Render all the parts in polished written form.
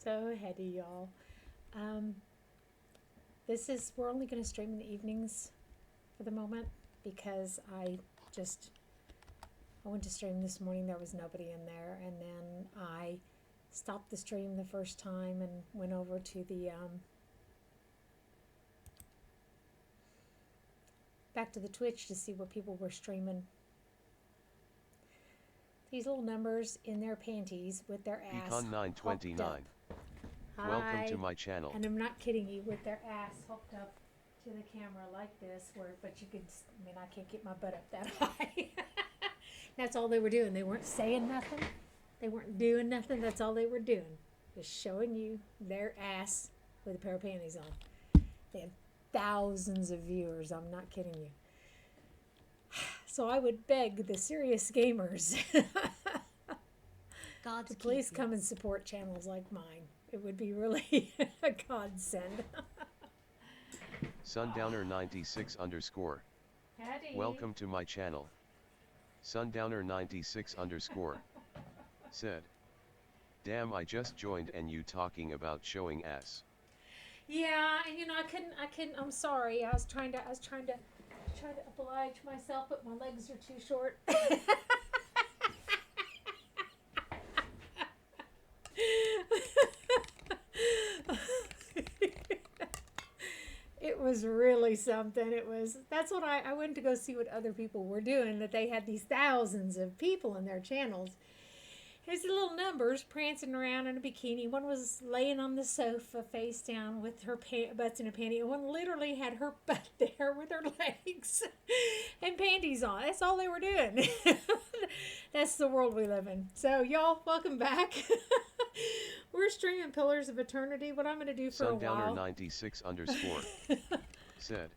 So heady, y'all. Um, we're only going to stream in the evenings for the moment because just, I went to stream this morning, there was nobody in there, and then I stopped the stream the first time and went over to back to the Twitch to see what people were streaming. These little numbers in their panties with their ass Econ hooked 929. up. Welcome Hi. to my channel. And I'm not kidding you, with their ass hooked up to the camera like this, but you could, I can't get my butt up that high. That's all they were doing. They weren't saying nothing. They weren't doing nothing. That's all they were doing. Just showing you their ass with a pair of panties on. They have thousands of viewers. I'm not kidding you. So I would beg the serious gamers to please come and support channels like mine. It would be really a godsend. Sundowner96_. Hattie. Welcome to my channel. Sundowner96_. Said. Damn, I just joined and you talking about showing ass. Yeah, and I couldn't, I'm sorry. I was trying to oblige myself, but my legs are too short. It was really something. That's what I went to go see what other people were doing, that they had these thousands of people in their channels. There's the little numbers prancing around in a bikini. One was laying on the sofa face down with her butts in a panty. And one literally had her butt there with her legs and panties on. That's all they were doing. That's the world we live in. So, y'all, welcome back. We're streaming Pillars of Eternity. What I'm going to do for a while. Sundowner96_. Said.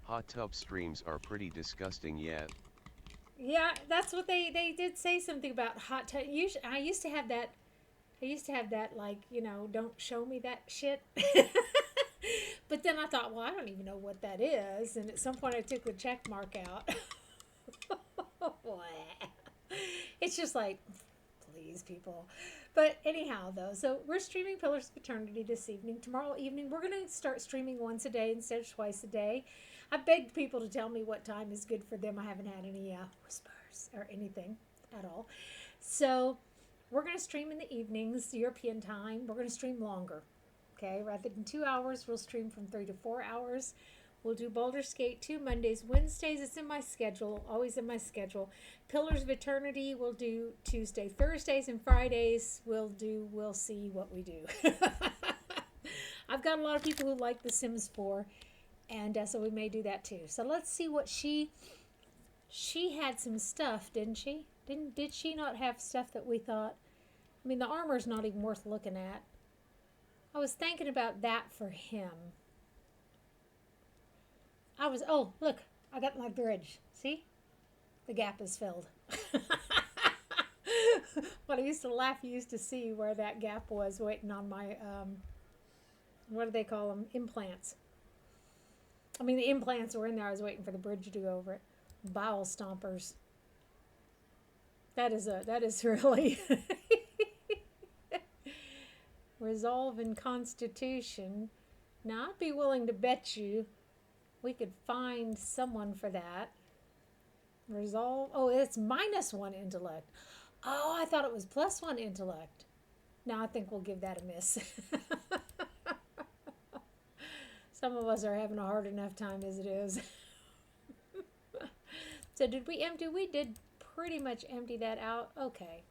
Hot tub streams are pretty disgusting yet. Yeah, that's what they did say something about hot tub. I used to have that, like, don't show me that shit. But then I thought, well, I don't even know what that is. And at some point I took the check mark out. It's just like, please, people. But anyhow, though, so we're streaming Pillars of Eternity this evening. Tomorrow evening, we're going to start streaming once a day instead of twice a day. I begged people to tell me what time is good for them. I haven't had any whispers or anything at all. So we're going to stream in the evenings, European time. We're going to stream longer. Okay, rather than 2 hours, we'll stream from 3 to 4 hours. We'll do Baldur's Gate 2 Mondays, Wednesdays. It's in my schedule, always in my schedule. Pillars of Eternity, we'll do Tuesday, Thursdays, and Fridays. We'll see what we do. I've got a lot of people who like The Sims 4, and so we may do that too. So let's see what she had some stuff, didn't she? Did she not have stuff that we thought? I mean, the armor's not even worth looking at. I was thinking about that for him. Oh, look, I got my bridge. See? The gap is filled. When I used to laugh, you used to see where that gap was waiting on my, what do they call them? Implants. I mean, the implants were in there. I was waiting for the bridge to go over it. Bowel stompers. That is really resolve and constitution. Now, I'd be willing to bet you we could find someone for that. Resolve. Oh, it's -1 intellect. Oh, I thought it was +1 intellect. Now I think we'll give that a miss. Some of us are having a hard enough time as it is. So did we empty? We did pretty much empty that out. Okay.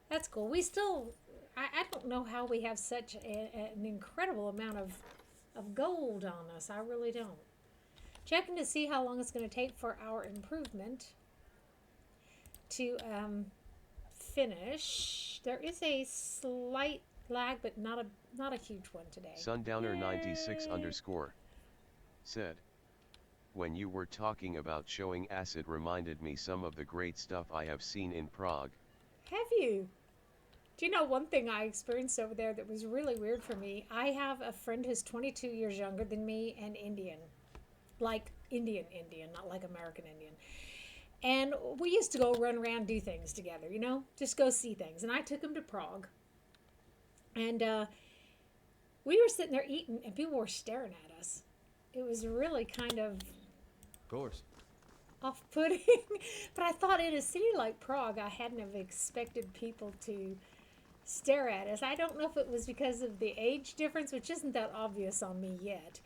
That's cool. We still, I don't know how we have such an incredible amount of gold on us. I really don't. Checking to see how long it's going to take for our improvement to finish. There is a slight lag, but not a huge one today. Sundowner96_. Said. When you were talking about showing acid reminded me some of the great stuff I have seen in Prague. Have you? Do you know one thing I experienced over there that was really weird for me? I have a friend who's 22 years younger than me and Indian. Like Indian, not like American Indian. And we used to go run around, do things together, just go see things. And I took him to Prague. And we were sitting there eating, and people were staring at us. It was really kind of Of course. off-putting. But I thought in a city like Prague, I hadn't have expected people to stare at us. I don't know if it was because of the age difference, which isn't that obvious on me yet,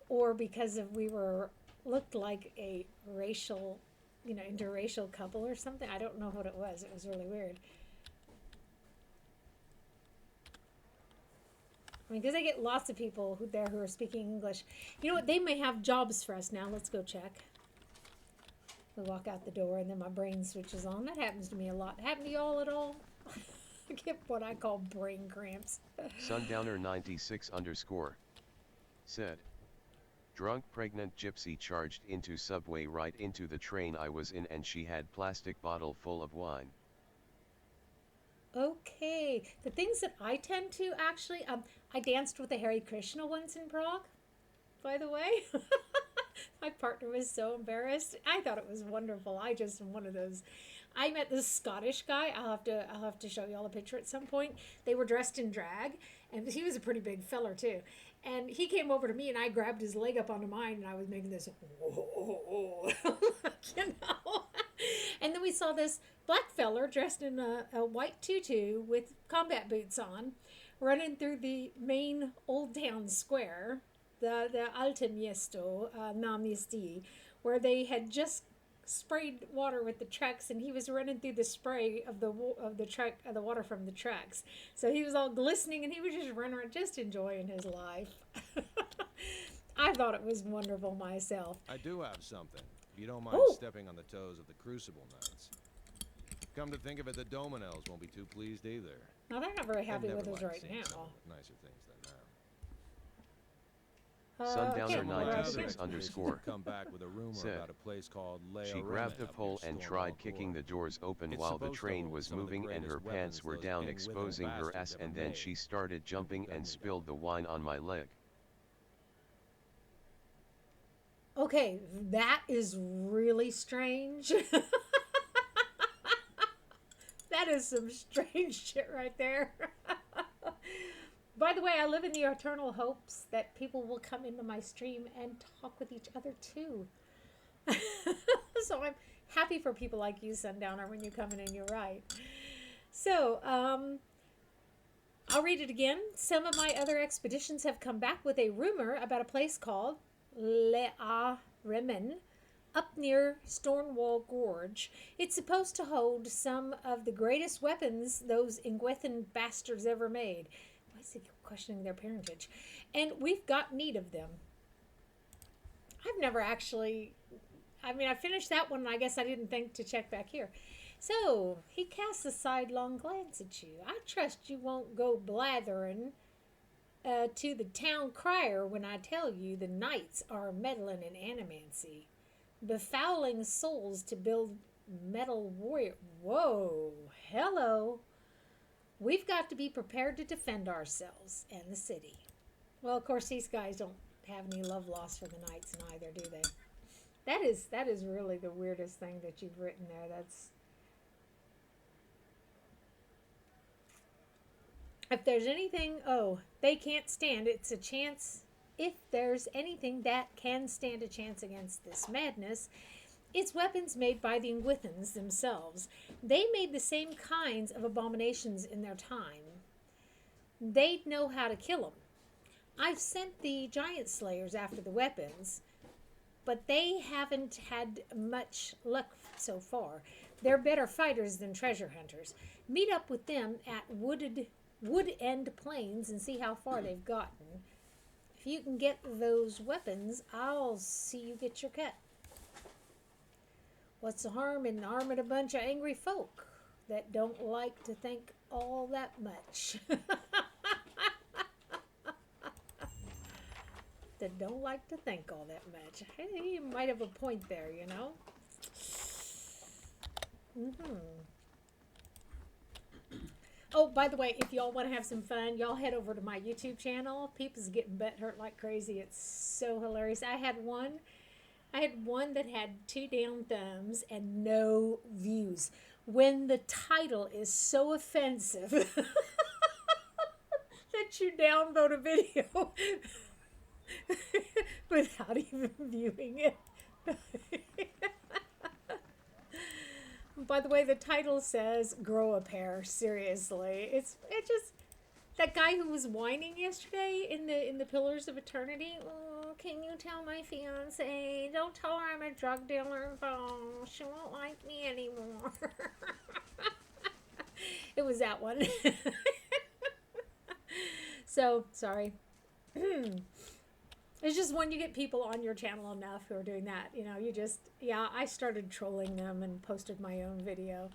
or because of we were looked like a racial, interracial couple or something. I don't know what it was. It was really weird. I mean, because I get lots of people who are speaking English. You know what? They may have jobs for us now. Let's go check. We walk out the door, and then my brain switches on. That happens to me a lot. Happen to y'all at all? I get what I call brain cramps. Sundowner 96 underscore said, drunk pregnant gypsy charged into subway right into the train I was in, and she had plastic bottle full of wine. Okay, the things that I tend to actually, I danced with the Hare Krishna once in Prague, by the way. My partner was so embarrassed. I thought it was wonderful. I just am one of those. I met this Scottish guy. I'll have to show you all a picture at some point. They were dressed in drag, and he was a pretty big feller too. And he came over to me, and I grabbed his leg up onto mine, and I was making this, you know. And then we saw this black feller dressed in a white tutu with combat boots on, running through the main Old Town Square, the Alte Miesto, na Miesti, where they had just sprayed water with the trucks, and he was running through the spray of the water from the trucks. So he was all glistening, and he was just running around, just enjoying his life. I thought it was wonderful myself. I do have something. If you don't mind stepping on the toes of the Crucible Knights. Come to think of it, the Dominels won't be too pleased either. Now they're not very happy I've with never us liked right seeing now. someone with nicer things than them. Sundowner well, 96 underscore Come back with a rumor said, about a place called Lea she grabbed Remen a up pole near and Stonewall tried kicking Court. the doors open It's while the supposed to train hold was some of the moving and her greatest pants weapons were those down, Ingwither exposing her bastards ass, ever and then made. she started jumping and spilled the wine on my leg. Okay, that is really strange. That is some strange shit right there. By the way, I live in the eternal hopes that people will come into my stream and talk with each other too. So I'm happy for people like you, Sundowner, when you come in and you're right. So, I'll read it again. Some of my other expeditions have come back with a rumor about a place called Lea Remen up near Stonewall Gorge. It's supposed to hold some of the greatest weapons those Ingwethan bastards ever made. Why is he questioning their parentage? And we've got need of them. I've never actually... I finished that one, and I guess I didn't think to check back here. So, he casts a sidelong glance at you. I trust you won't go blathering to the town crier when I tell you the knights are meddling in animancy, befouling souls to build metal warrior. Whoa, hello. We've got to be prepared to defend ourselves and the city. Well, of course, these guys don't have any love lost for the knights neither, do they? That is really the weirdest thing that you've written there. That's... If there's anything, they can't stand, it's a chance. If there's anything that can stand a chance against this madness, it's weapons made by the Ingwethans themselves. They made the same kinds of abominations in their time. They'd know how to kill them. I've sent the giant slayers after the weapons, but they haven't had much luck so far. They're better fighters than treasure hunters. Meet up with them at Wood End Plains and see how far they've gotten. If you can get those weapons, I'll see you get your cut. What's the harm in arming a bunch of angry folk that don't like to think all that much? That don't like to think all that much. Hey, you might have a point there, you know? Oh, by the way, if y'all want to have some fun, y'all head over to my YouTube channel. People's getting butthurt like crazy. It's so hilarious. I had one that had 2 down thumbs and no views. When the title is so offensive, let you download a video without even viewing it. By the way, the title says "Grow a Pair." Seriously, it just that guy who was whining yesterday in the Pillars of Eternity. Oh, can you tell my fiance? Don't tell her I'm a drug dealer. Oh, she won't like me anymore. It was that one. So sorry. It's just when you get people on your channel enough who are doing that, you know, you just, yeah, I started trolling them and posted my own video.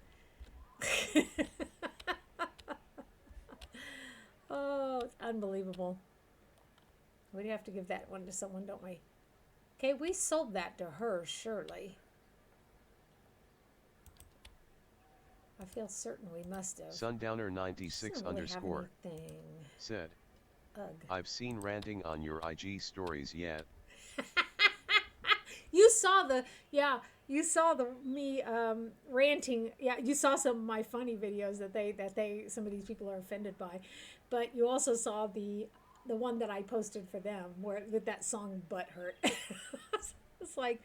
Oh, it's unbelievable. We'd have to give that one to someone, don't we? Okay, we sold that to her, surely. I feel certain we must have. Sundowner 96 Doesn't really underscore have anything. said, Ugh. I've seen ranting on your IG stories yet. You saw the, yeah, you saw the me ranting. Yeah, you saw some of my funny videos that some of these people are offended by, but you also saw the one that I posted for them where with that song "Butthurt." It's like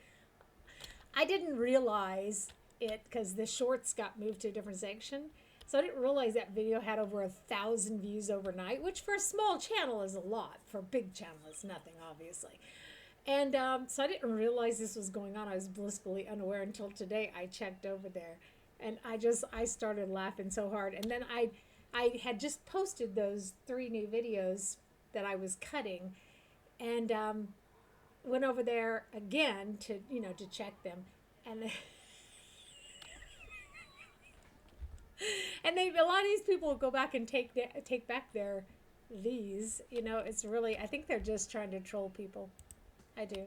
I didn't realize it because the shorts got moved to a different section. So I didn't realize that video had over 1,000 views overnight, which for a small channel is a lot. For a big channel, it's nothing, obviously. And so I didn't realize this was going on. I was blissfully unaware until today. I checked over there, and I started laughing so hard. And then I had just posted those 3 new videos that I was cutting, and went over there again to check them, and. And a lot of these people will go back and take back these. You know, it's really, I think they're just trying to troll people. I do.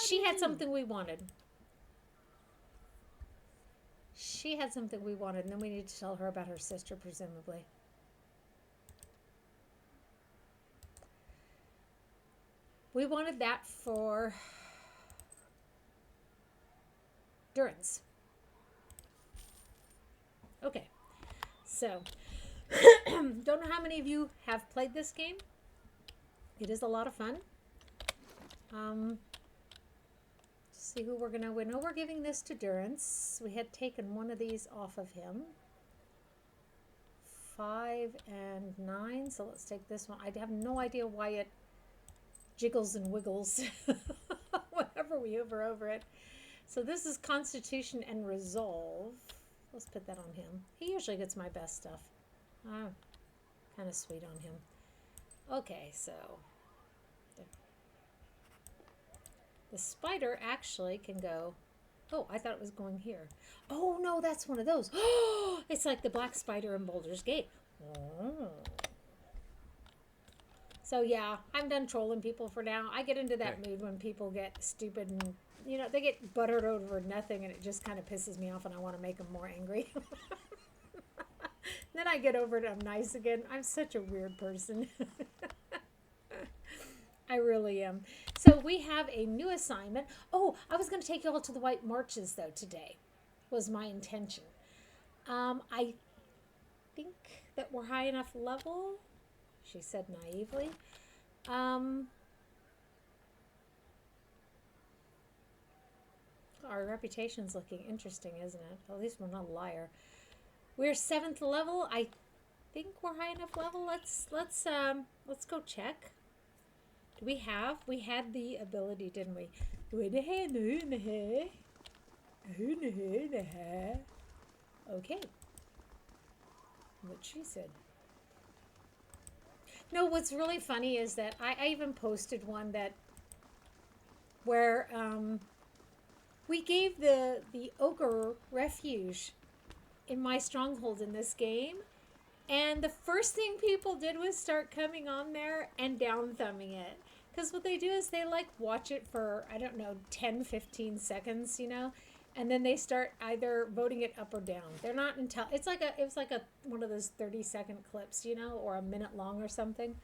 She had something we wanted. She had something we wanted, and then we need to tell her about her sister, presumably. We wanted that for Durance. Okay, so don't know how many of you have played this game. It is a lot of fun. See who we're gonna win. No, we're giving this to Durance. We had taken one of these off of him. 5 and 9. So let's take this one. I have no idea why it jiggles and wiggles whenever we hover over it. So this is Constitution and Resolve. Let's put that on him. He usually gets my best stuff. Kind of sweet on him. Okay, so the spider actually can go. Oh, I thought it was going here. Oh no, that's one of those. Oh, it's like the black spider in Baldur's Gate. Oh. So yeah, I'm done trolling people for now. I get into that mood when people get stupid and, you know, they get buttered over nothing, and it just kind of pisses me off, and I want to make them more angry. Then I get over it, I'm nice again. I'm such a weird person. I really am. So we have a new assignment. Oh, I was going to take you all to the White Marches, though, today. Was my intention. I think that we're high enough level, she said naively. Our reputation's looking interesting, isn't it? At least we're not a liar. We're 7th level. I think we're high enough level. Let's go check. Do we have? We had the ability, didn't we? Okay. What she said. No, what's really funny is that I even posted one that where we gave the ogre refuge in my stronghold in this game, and the first thing people did was start coming on there and down thumbing it, because what they do is they like watch it for, I don't know, 10-15 seconds, you know, and then they start either voting it up or down. They're not until it was like a one of those 30-second clips, you know, or a minute long or something,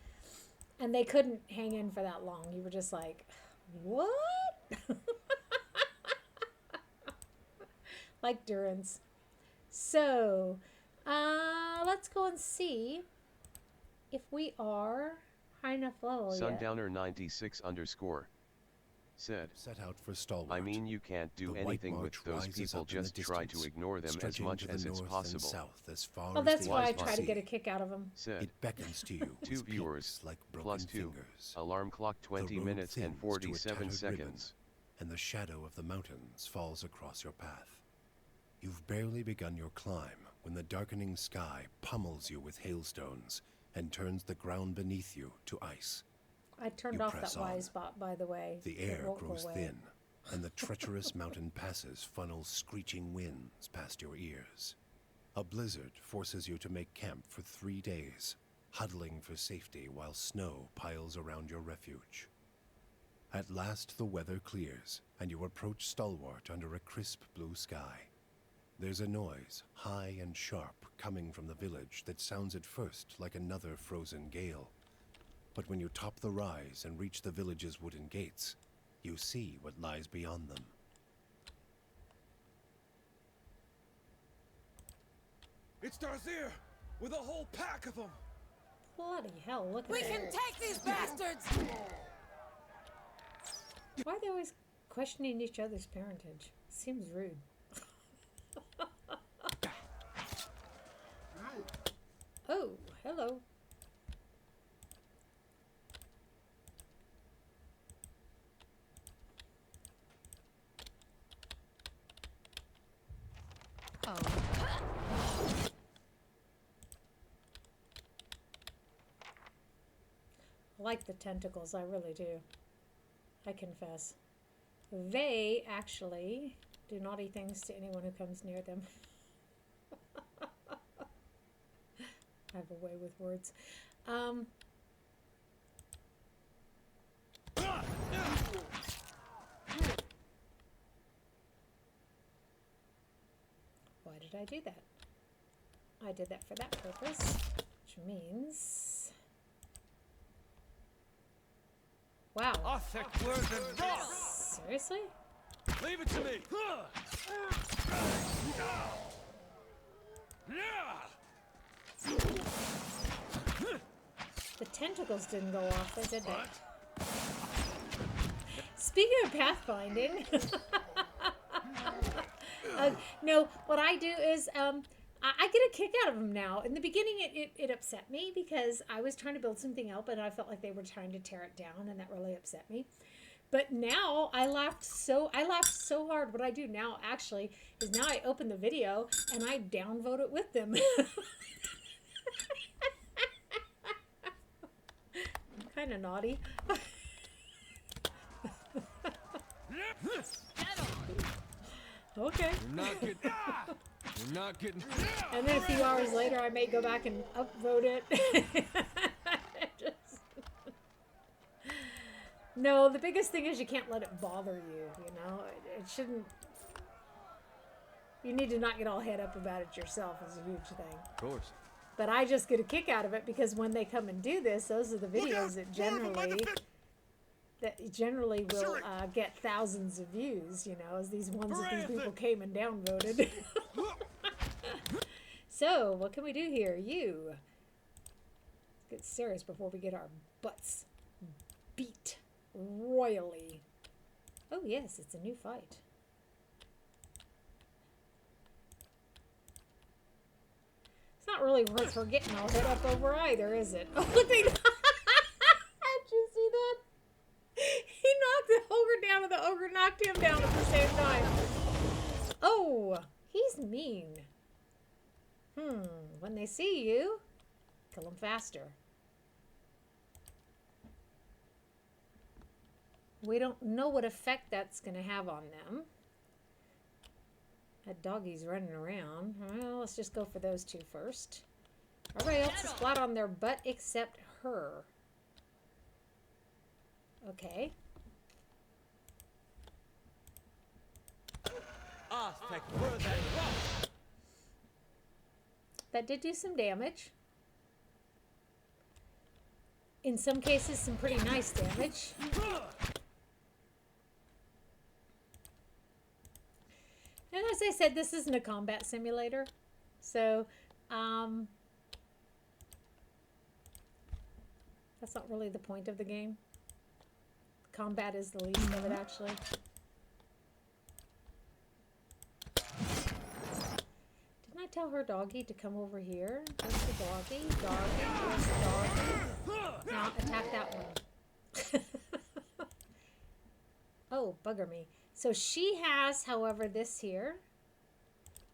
and they couldn't hang in for that long. You were just like, what? Like Durance. So let's go and see if we are high enough level yet. Sundowner96_ said, Set out for Stalwart. I mean, you can't do The anything White with March those rises people, up in the just try to distance, ignore them as stretching much to the as it's north possible. and south as far Well, as that's the why I eye can try to see. get a kick out of them. Said, It beckons to you 2 with viewers, peaks like broken +2, fingers. alarm clock 20 road minutes and thins to a 47 tattered seconds. And the shadow of the mountains falls across your path. You've barely begun your climb when the darkening sky pummels you with hailstones and turns the ground beneath you to ice. I turned You off press that on. Y spot, by the way. The It air won't go grows away. thin, and the treacherous mountain passes funnel screeching winds past your ears. A blizzard forces you to make camp for 3 days, huddling for safety while snow piles around your refuge. At last the weather clears, and you approach Stalwart under a crisp blue sky. There's a noise, high and sharp, coming from the village that sounds at first like another frozen gale. But when you top the rise and reach the village's wooden gates, you see what lies beyond them. It's Darzier, with a whole pack of them. Bloody hell, look at We that. can take these bastards! Why are they always questioning each other's parentage? Seems rude. Oh, hello. Oh. I like the tentacles, I really do. I confess. They actually do naughty things to anyone who comes near them. I have a way with words. Why did I do that? I did that for that purpose, which means... Wow. I think we're the rock. Seriously? Leave it to me. The tentacles didn't go off, they did they? Speaking of pathfinding, no, what I do is I get a kick out of them now. In the beginning, it upset me because I was trying to build something up and I felt like they were trying to tear it down, and that really upset me. But now I laughed so hard. What I do now actually is now I open the video and I downvote it with them. Kind of naughty. Okay. You're not getting. And then a few hours later, I may go back and upvote it. No, the biggest thing is you can't let it bother you, you know? It shouldn't... You need to not get all head up about it yourself is a huge thing. Of course. But I just get a kick out of it because when they come and do this, those are the videos that generally will get thousands of views, you know, as these ones that these people came and downvoted. So, what can we do here? You. Let's get serious before we get our butts beat royally. Oh yes, it's a new fight. It's not really worth her getting all hit up over either, is it? Oh, look at that. Did you see that? He knocked the ogre down and the ogre knocked him down at the same time. Oh, he's mean. When they see you, kill them faster. We don't know what effect that's going to have on them. That doggy's running around. Well, let's just go for those two first. Everybody else is flat on their butt except her. Okay. I think we're the rock. That did do some damage. In some cases, some pretty nice damage. And as I said, this isn't a combat simulator. So, That's not really the point of the game. Combat is the least of it, actually. Didn't I tell her doggy to come over here? There's the doggy. Doggy. There's the doggy. Now attack that one. Oh, bugger me. So she has, however, this here.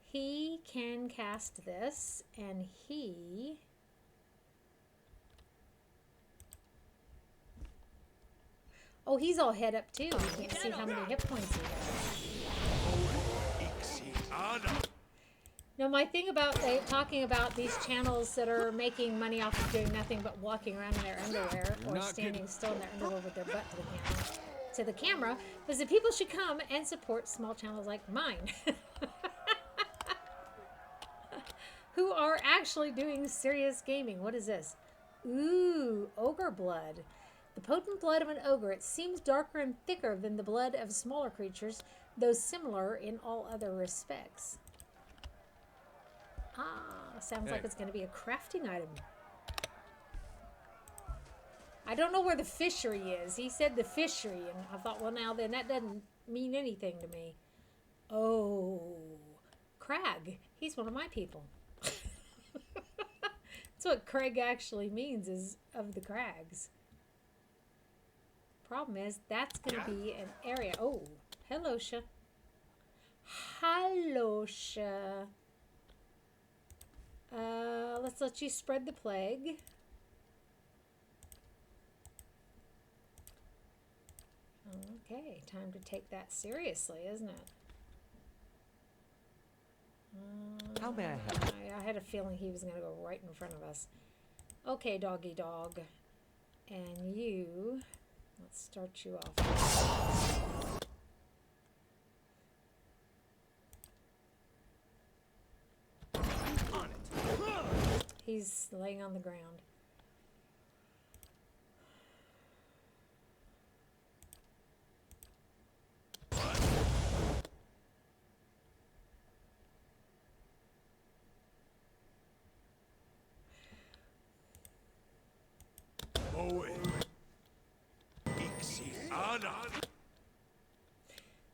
He can cast this, and he... Oh, he's all head up too. You can't see how many hit points he has. Now, my thing about talking about these channels that are making money off of doing nothing but walking around in their underwear or standing still in their underwear with their butt to the camera is that people should come and support small channels like mine. Who are actually doing serious gaming. What is this? Ooh, ogre blood. The potent blood of an ogre. It seems darker and thicker than the blood of smaller creatures, though similar in all other respects. Ah, sounds like it's going to be a crafting item. I don't know where the fishery is. He said the fishery, and I thought, well, now then, that doesn't mean anything to me. Oh, Crag. He's one of my people. That's what Craig actually means, is of the crags. Problem is, that's going to be an area. Oh, hello, Sha. Hello, Sha. Let's let you spread the plague. Okay, time to take that seriously, isn't it? How may I help? I had a feeling he was going to go right in front of us. Okay, doggy dog. And you... Let's start you off. He's laying on the ground.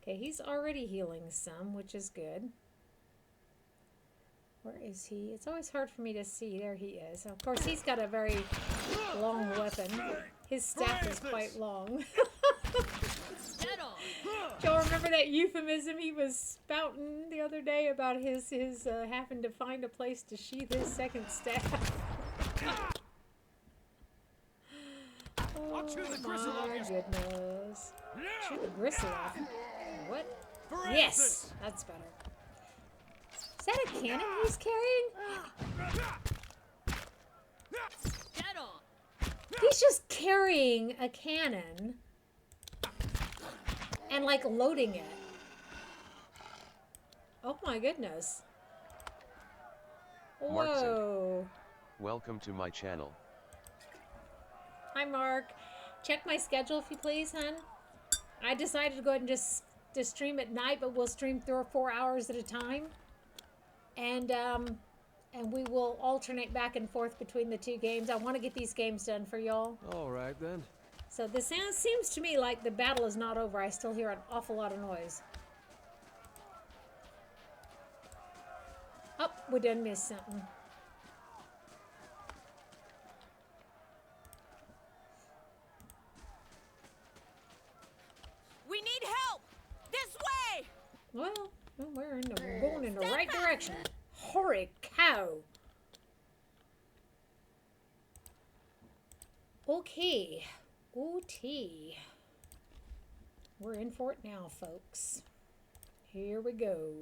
Okay, he's already healing some, which is good. Where is he? It's always hard for me to see. There he is. Of course, he's got a very long weapon. His staff is quite long. Do y'all remember that euphemism he was spouting the other day about his having to find a place to sheath his second staff? Oh my goodness. Chew the gristle off. What? Yes! That's better. Is that a cannon he's carrying? He's just carrying a cannon and like loading it. Oh my goodness. Whoa. Welcome to my channel. Hi, Mark. Check my schedule if you please, hon. I decided to go ahead and just stream at night, but we'll stream 3 or 4 hours at a time. And we will alternate back and forth between the two games. I want to get these games done for y'all. All right, then. So this seems to me like the battle is not over. I still hear an awful lot of noise. Oh, we done missed something. We need help! This way! Well, we're going in the right direction. Horrid cow. Okay. OT. We're in for it now, folks. Here we go.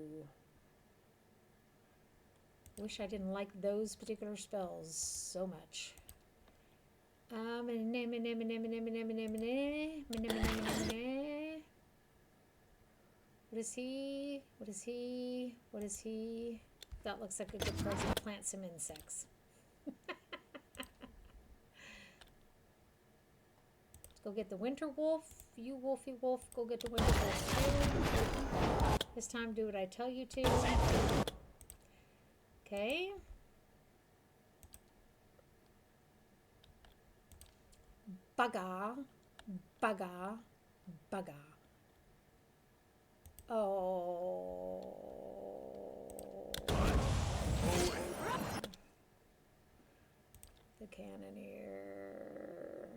Wish I didn't like those particular spells so much. What is he? What is he? What is he? That looks like a good place to plant some insects. Go get the winter wolf. You wolfy wolf, go get the winter wolf too. This time do what I tell you to. Okay. Bugger. Bugger. Bugger. Oh. The cannoneer.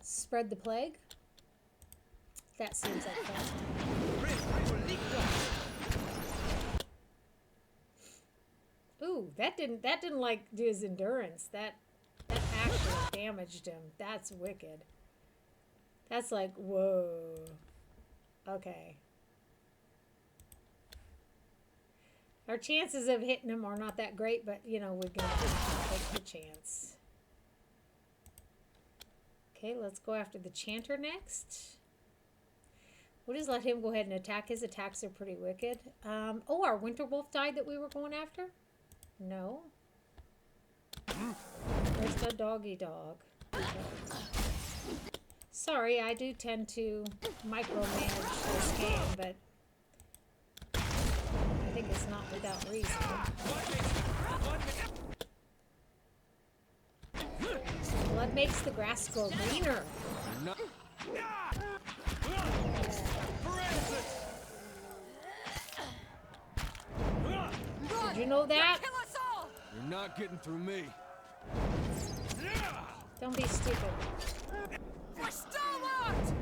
Spread the plague. That seems like fun. Ooh, that didn't like do his endurance. That actually damaged him. That's wicked. That's like, whoa. Okay. Our chances of hitting him are not that great, but you know, we're gonna take the chance. Okay, let's go after the Chanter next. We'll just let him go ahead and attack. His attacks are pretty wicked. Oh, our Winter Wolf died that we were going after? No. Where's the doggy dog? Okay. Sorry, I do tend to micromanage this game, but I think it's not without reason. Blood makes the grass grow greener. Did you know that? Kill us all! You're not getting through me. Don't be stupid. We're stalwart!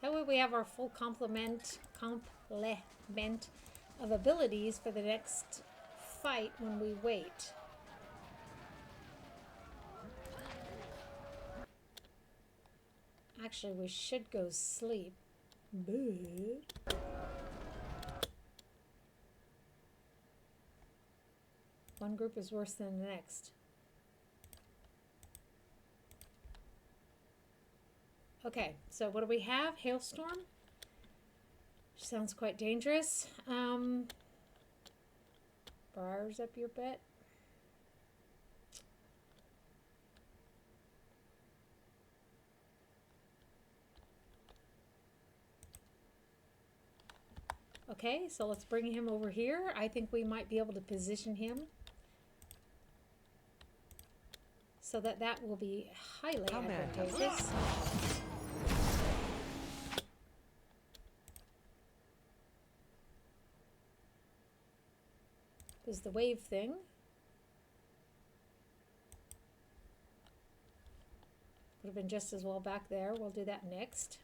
That way we have our full complement of abilities for the next fight when we wait. Actually, we should go sleep. But one group is worse than the next. Okay, so what do we have? Hailstorm? Sounds quite dangerous. Briars up your butt. Okay, so let's bring him over here. I think we might be able to position him so that that will be highly advantageous. There's the wave thing. Would have been just as well back there. We'll do that next.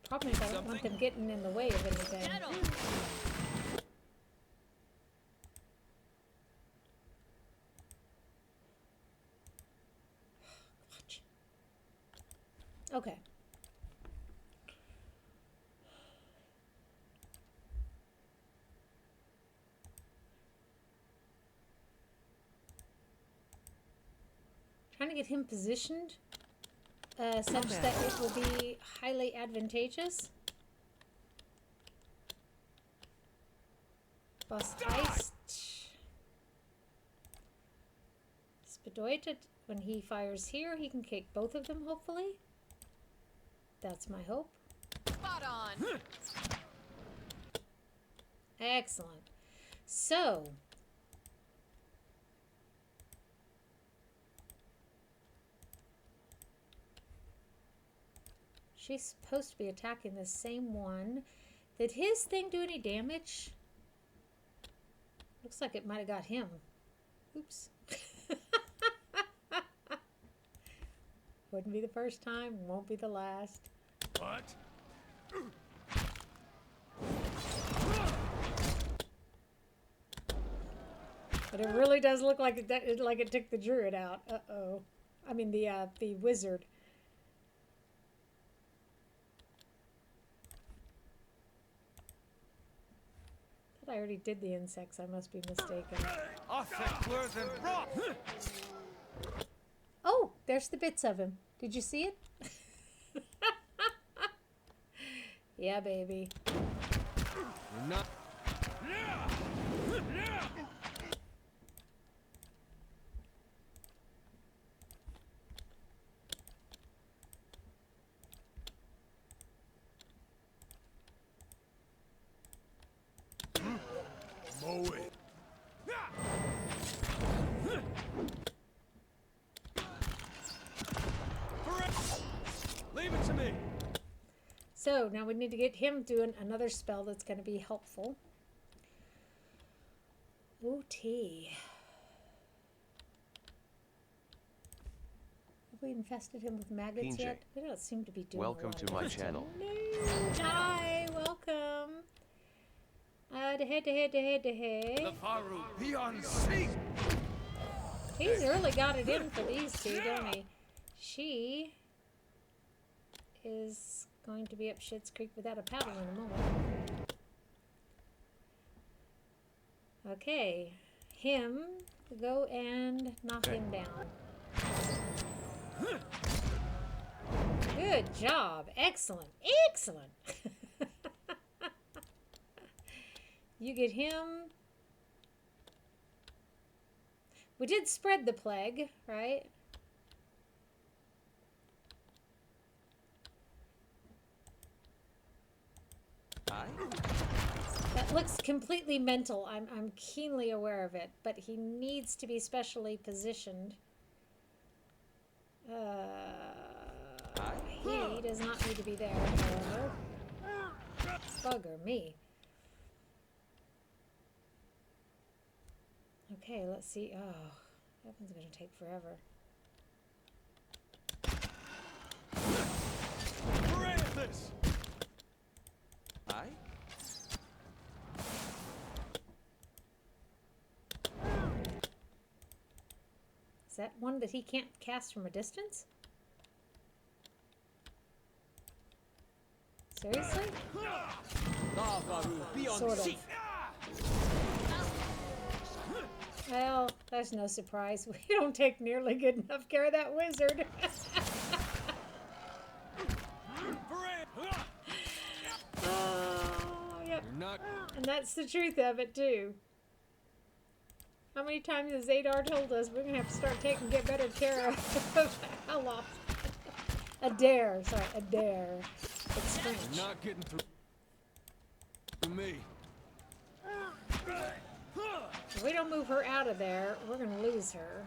Problem is I don't want them getting in the way of anything. Okay. Trying to get him positioned such that it will be highly advantageous. Boss Heist. Bedeutet, when he fires here, he can kick both of them, hopefully. That's my hope. Spot on. Excellent. So, she's supposed to be attacking the same one. Did his thing do any damage? Looks like it might have got him. Oops. Wouldn't be the first time, won't be the last. What? But it really does look like it took the druid out. Uh-oh. I mean the wizard. I thought I already did the insects. I must be mistaken. Oh, there's the bits of him. Did you see it? Yeah, baby. You're not. Mow it. Leave it to me. So now we need to get him doing another spell that's going to be helpful. OT. Have we infested him with maggots PJ. yet? We don't seem to be doing Welcome a lot to of my that. channel. No. Hi, welcome. To head. Faru, be on seat. He's really got it in for these two, don't he? She is going to be up Schitt's Creek without a paddle in a moment. Okay, him, go and knock him down. Good job. Excellent. Excellent. You get him. We did spread the plague, right? Aye? That looks completely mental. I'm keenly aware of it, but he needs to be specially positioned. He does not need to be there, however. Bugger me. Okay, let's see. Oh, that one's going to take forever. Francis! Aye? Is that one that he can't cast from a distance? Seriously? Now, Faru, be on Sort of. seat. Well, that's no surprise. We don't take nearly good enough care of that wizard. Oh, yep. You're not. And that's the truth of it, too. How many times has Adar told us we're going to have to start get better care of Helloft? Adair, sorry, Adair. It's French. You're not getting through to me. If we don't move her out of there, we're going to lose her.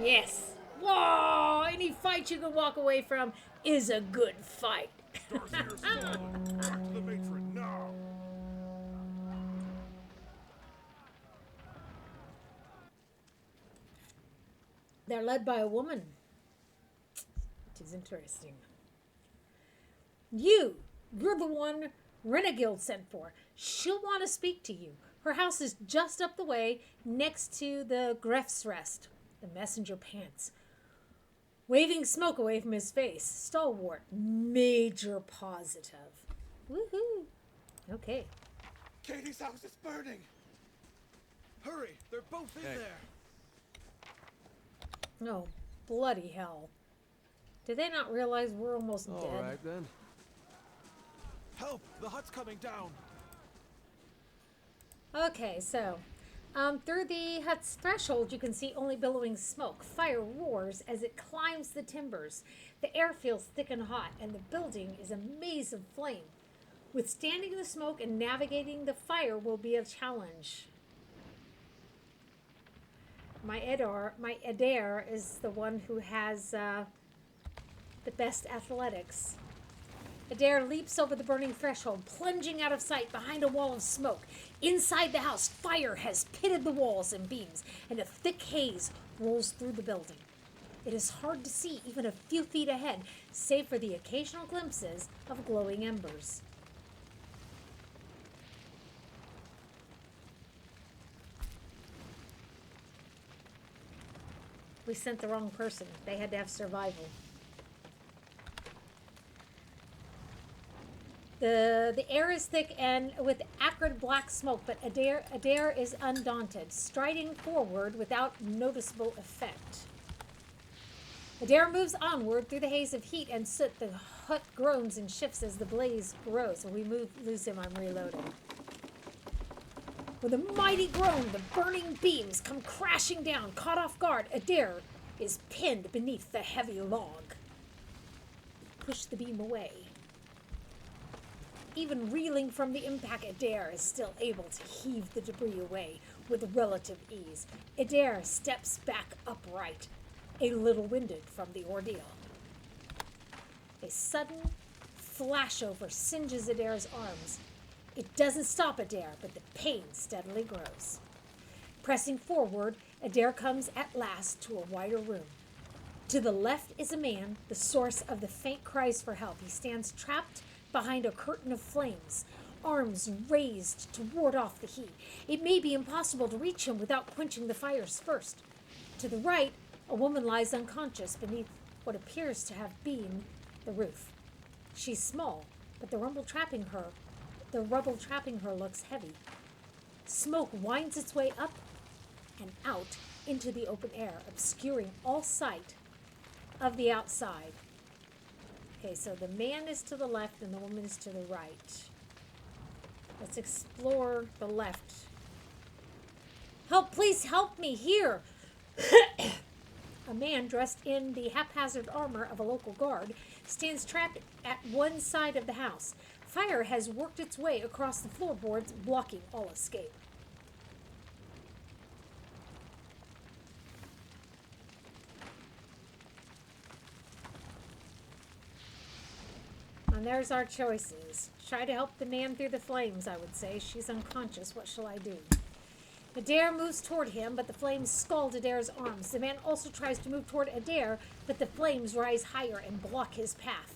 Yes. Whoa! Any fight you can walk away from is a good fight. The matron now. They're led by a woman, which is interesting. You're the one Renegild sent for. She'll want to speak to you. Her house is just up the way, next to the Grefsrest. The messenger pants, waving smoke away from his face. Stalwart, major positive. Woohoo! Okay. Katie's house is burning. Hurry, they're both in Hey. there. Oh, bloody hell. Did they not realize we're almost All dead? right then. Help! The hut's coming down. Okay, so through the hut's threshold, you can see only billowing smoke. Fire roars as it climbs the timbers. The air feels thick and hot, and the building is a maze of flame. Withstanding the smoke and navigating the fire will be a challenge. My Adair is the one who has the best athletics. Adair leaps over the burning threshold, plunging out of sight behind a wall of smoke. Inside the house, fire has pitted the walls and beams, and a thick haze rolls through the building. It is hard to see even a few feet ahead, save for the occasional glimpses of glowing embers. We sent the wrong person. They had to have survival. The air is thick and with acrid black smoke, but Adair is undaunted, striding forward without noticeable effect. Adair moves onward through the haze of heat and soot. The hut groans and shifts as the blaze grows. When we lose him, I'm reloading. With a mighty groan, the burning beams come crashing down. Caught off guard, Adair is pinned beneath the heavy log. Push the beam away. Even reeling from the impact, Adair is still able to heave the debris away with relative ease. Adair steps back upright, a little winded from the ordeal. A sudden flashover singes Adair's arms. It doesn't stop Adair, but the pain steadily grows. Pressing forward, Adair comes at last to a wider room. To the left is a man, the source of the faint cries for help. He stands trapped behind a curtain of flames, arms raised to ward off the heat. It may be impossible to reach him without quenching the fires first. To the right, a woman lies unconscious beneath what appears to have been the roof. She's small, but the rubble trapping her looks heavy. Smoke winds its way up and out into the open air, obscuring all sight of the outside. Okay, so the man is to the left and the woman is to the right. Let's explore the left. Help, please help me here! A man dressed in the haphazard armor of a local guard stands trapped at one side of the house. Fire has worked its way across the floorboards, blocking all escape. And there's our choices. Try to help the man through the flames, I would say. She's unconscious. What shall I do? Adair moves toward him, but the flames scald Adair's arms. The man also tries to move toward Adair, but the flames rise higher and block his path.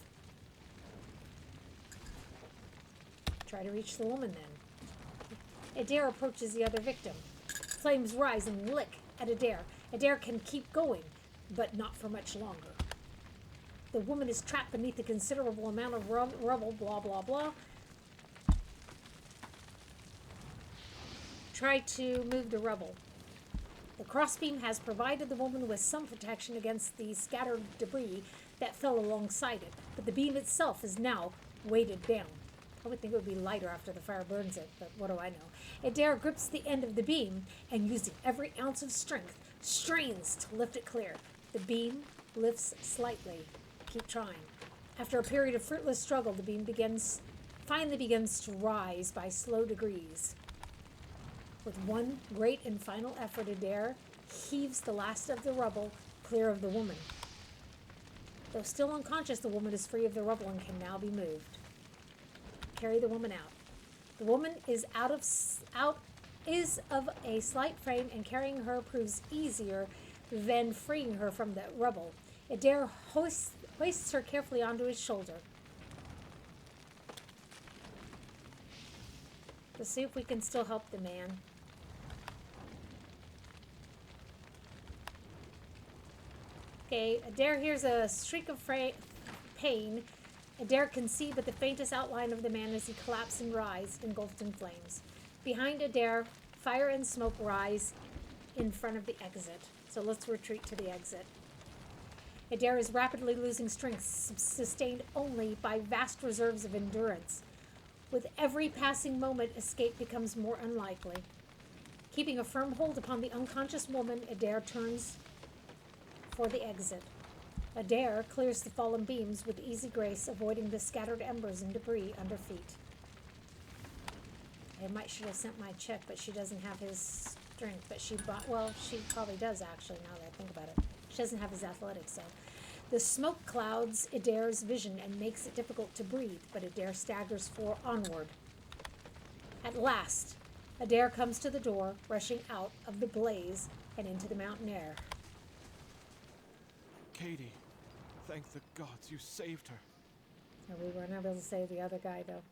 Try to reach the woman then. Adair approaches the other victim. Flames rise and lick at Adair. Adair can keep going, but not for much longer. The woman is trapped beneath a considerable amount of rubble, blah, blah, blah. Try to move the rubble. The crossbeam has provided the woman with some protection against the scattered debris that fell alongside it, but the beam itself is now weighted down. I would think it would be lighter after the fire burns it, but what do I know? Adair grips the end of the beam and, using every ounce of strength, strains to lift it clear. The beam lifts slightly. Keep trying. After a period of fruitless struggle, the beam finally begins to rise by slow degrees. With one great and final effort, Adair heaves the last of the rubble clear of the woman. Though still unconscious, the woman is free of the rubble and can now be moved. Carry the woman out. The woman is of a slight frame, and carrying her proves easier than freeing her from the rubble. Adair hoists her carefully onto his shoulder. Let's see if we can still help the man. Okay, Adair hears a shriek of pain. Adair can see but the faintest outline of the man as he collapses and writhes, engulfed in flames. Behind Adair, fire and smoke rise in front of the exit. So let's retreat to the exit. Adair is rapidly losing strength, sustained only by vast reserves of endurance. With every passing moment, escape becomes more unlikely. Keeping a firm hold upon the unconscious woman, Adair turns for the exit. Adair clears the fallen beams with easy grace, avoiding the scattered embers and debris under feet. I should have sent my check, but she doesn't have his strength. But she probably does actually, now that I think about it. She doesn't have his athletics, so. The smoke clouds Adair's vision and makes it difficult to breathe, but Adair staggers onward. At last, Adair comes to the door, rushing out of the blaze and into the mountain air. Katie, thank the gods you saved her. No, we weren't able to save the other guy, though.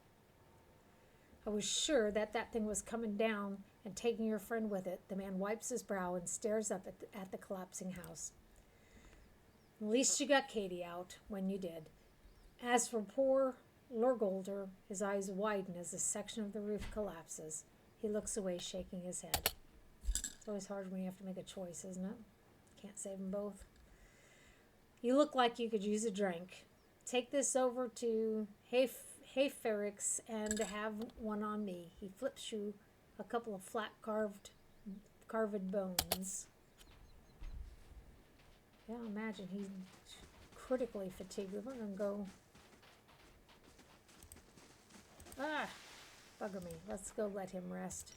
I was sure that thing was coming down and taking your friend with it. The man wipes his brow and stares up at the collapsing house. At least you got Katie out when you did. As for poor Lorgolder, his eyes widen as a section of the roof collapses. He looks away, shaking his head. It's always hard when you have to make a choice, isn't it? Can't save them both. You look like you could use a drink. take this over to Hayferix and have one on me. He flips you a couple of flat carved bones. Yeah, imagine he's critically fatigued. We're gonna go. Ah, bugger me. Let's go let him rest.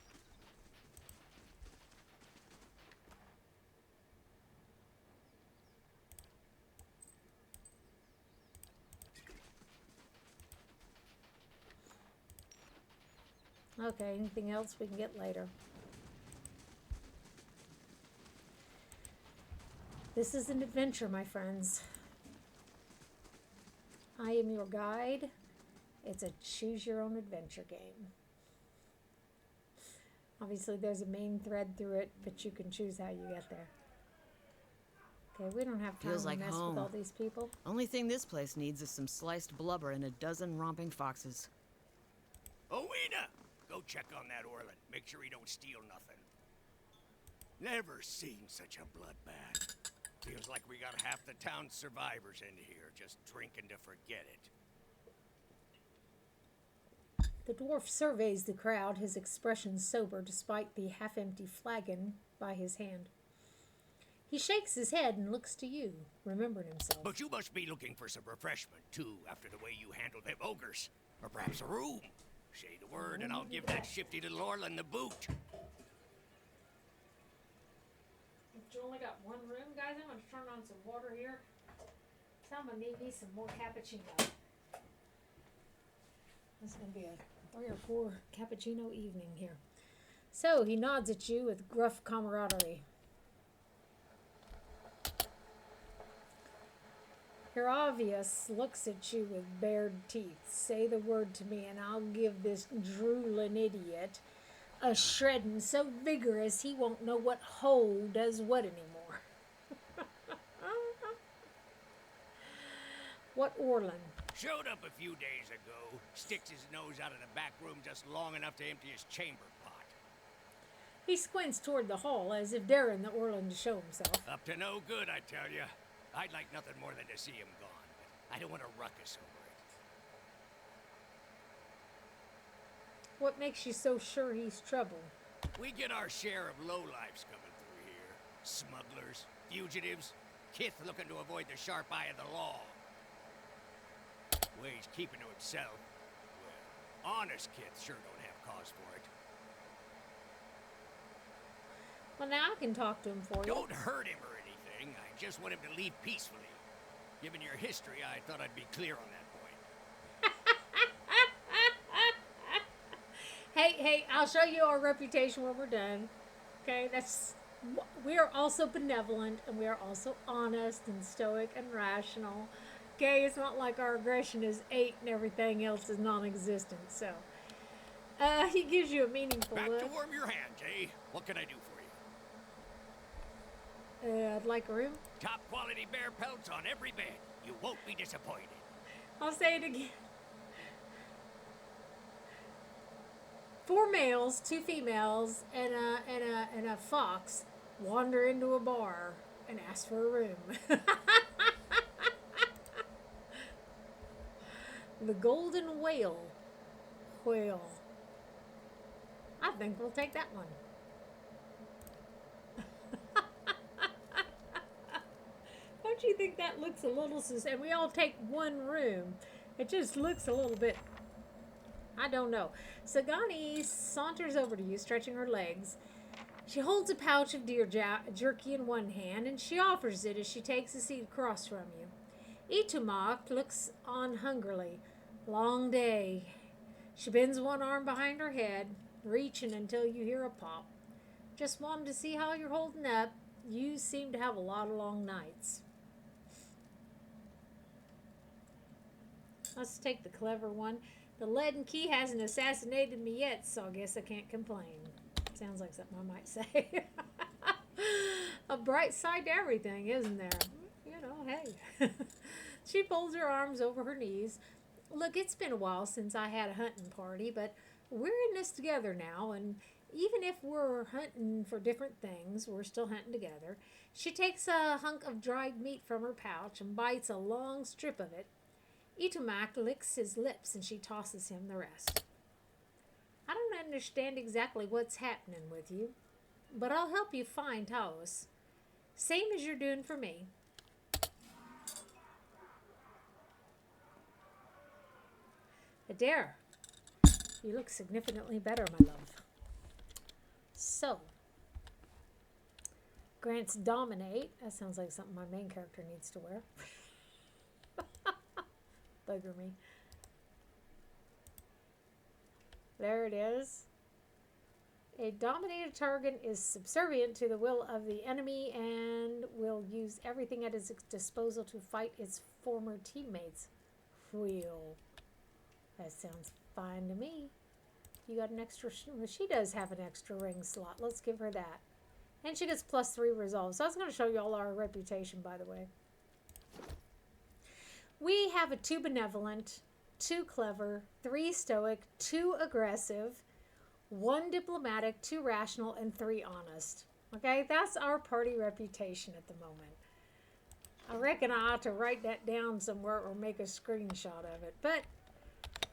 Okay, anything else we can get later? This is an adventure, my friends. I am your guide. It's a choose your own adventure game. Obviously, there's a main thread through it, but you can choose how you get there. Okay, we don't have time Feels to like mess home. with all these people. Only thing this place needs is some sliced blubber and a dozen romping foxes. Owena! Go check on that Orland. Make sure he don't steal nothing. Never seen such a bloodbath. Feels like we got half the town's survivors in here, just drinking to forget it. The dwarf surveys the crowd, his expression sober despite the half-empty flagon by his hand. He shakes his head and looks to you, remembering himself. But you must be looking for some refreshment, too, after the way you handled them ogres. Or perhaps a room. Say the word, and I'll give that shifty little Orland the boot. But you only got one room, guys. I'm going to turn on some water here. So I'm going to need me some more cappuccino. This is going to be a 3 or 4 cappuccino evening here. So he nods at you with gruff camaraderie. Heravius looks at you with bared teeth. Say the word to me, and I'll give this drooling idiot a shredding so vigorous he won't know what hoe does what anymore. What Orland? Showed up a few days ago. Sticks his nose out of the back room just long enough to empty his chamber pot. He squints toward the hall as if daring the Orland to show himself. Up to no good, I tell you. I'd like nothing more than to see him gone, but I don't want a ruckus over it. What makes you so sure he's trouble? We get our share of lowlifes coming through here. Smugglers, fugitives, Kith looking to avoid the sharp eye of the law. Way he's keeping to himself. Well, honest Kith sure don't have cause for it. Well, now I can talk to him for you. Don't hurt him or anything. I just want him to leave peacefully. Given your history, I thought I'd be clear on that point. Hey, I'll show you our reputation when we're done. Okay, we are also benevolent, and we are also honest and stoic and rational. Okay, it's not like our aggression is 8 and everything else is non-existent. So, he gives you a meaningful Back look. to warm your hands, eh? What can I do for you? I'd like a room. Top quality bear pelts on every bed. You won't be disappointed. I'll say it again. 4 males, 2 females, and a fox wander into a bar and ask for a room. The Golden Whale. I think we'll take that one. Don't you think that looks a little and we all take one room. It just looks a little bit, I don't know. Sagani saunters over to you, stretching her legs. She holds a pouch of deer jerky in one hand, and she offers it as she takes a seat across from you. Itumak looks on hungrily. Long day. She bends one arm behind her head, reaching until you hear a pop. Just wanted to see how you're holding up. You seem to have a lot of long nights. Let's take the clever one. The leaden key hasn't assassinated me yet, so I guess I can't complain. Sounds like something I might say. A bright side to everything, isn't there? You know, hey. She folds her arms over her knees. Look, it's been a while since I had a hunting party, but we're in this together now, and even if we're hunting for different things, we're still hunting together. She takes a hunk of dried meat from her pouch and bites a long strip of it. Itomak licks his lips and she tosses him the rest. I don't understand exactly what's happening with you, but I'll help you find Taos. Same as you're doing for me. Adair, you look significantly better, my love. So, grants dominate. That sounds like something my main character needs to wear. Bugger me. There it is. A dominated target is subservient to the will of the enemy and will use everything at its disposal to fight its former teammates. Wheel. That sounds fine to me. You got an extra... Well, she does have an extra ring slot. Let's give her that. And she gets +3 resolve. So I was going to show you all our reputation, by the way. We have a 2 benevolent, 2 clever, 3 stoic, 2 aggressive, 1 diplomatic, 2 rational, and 3 honest. Okay, that's our party reputation at the moment. I reckon I ought to write that down somewhere or make a screenshot of it. But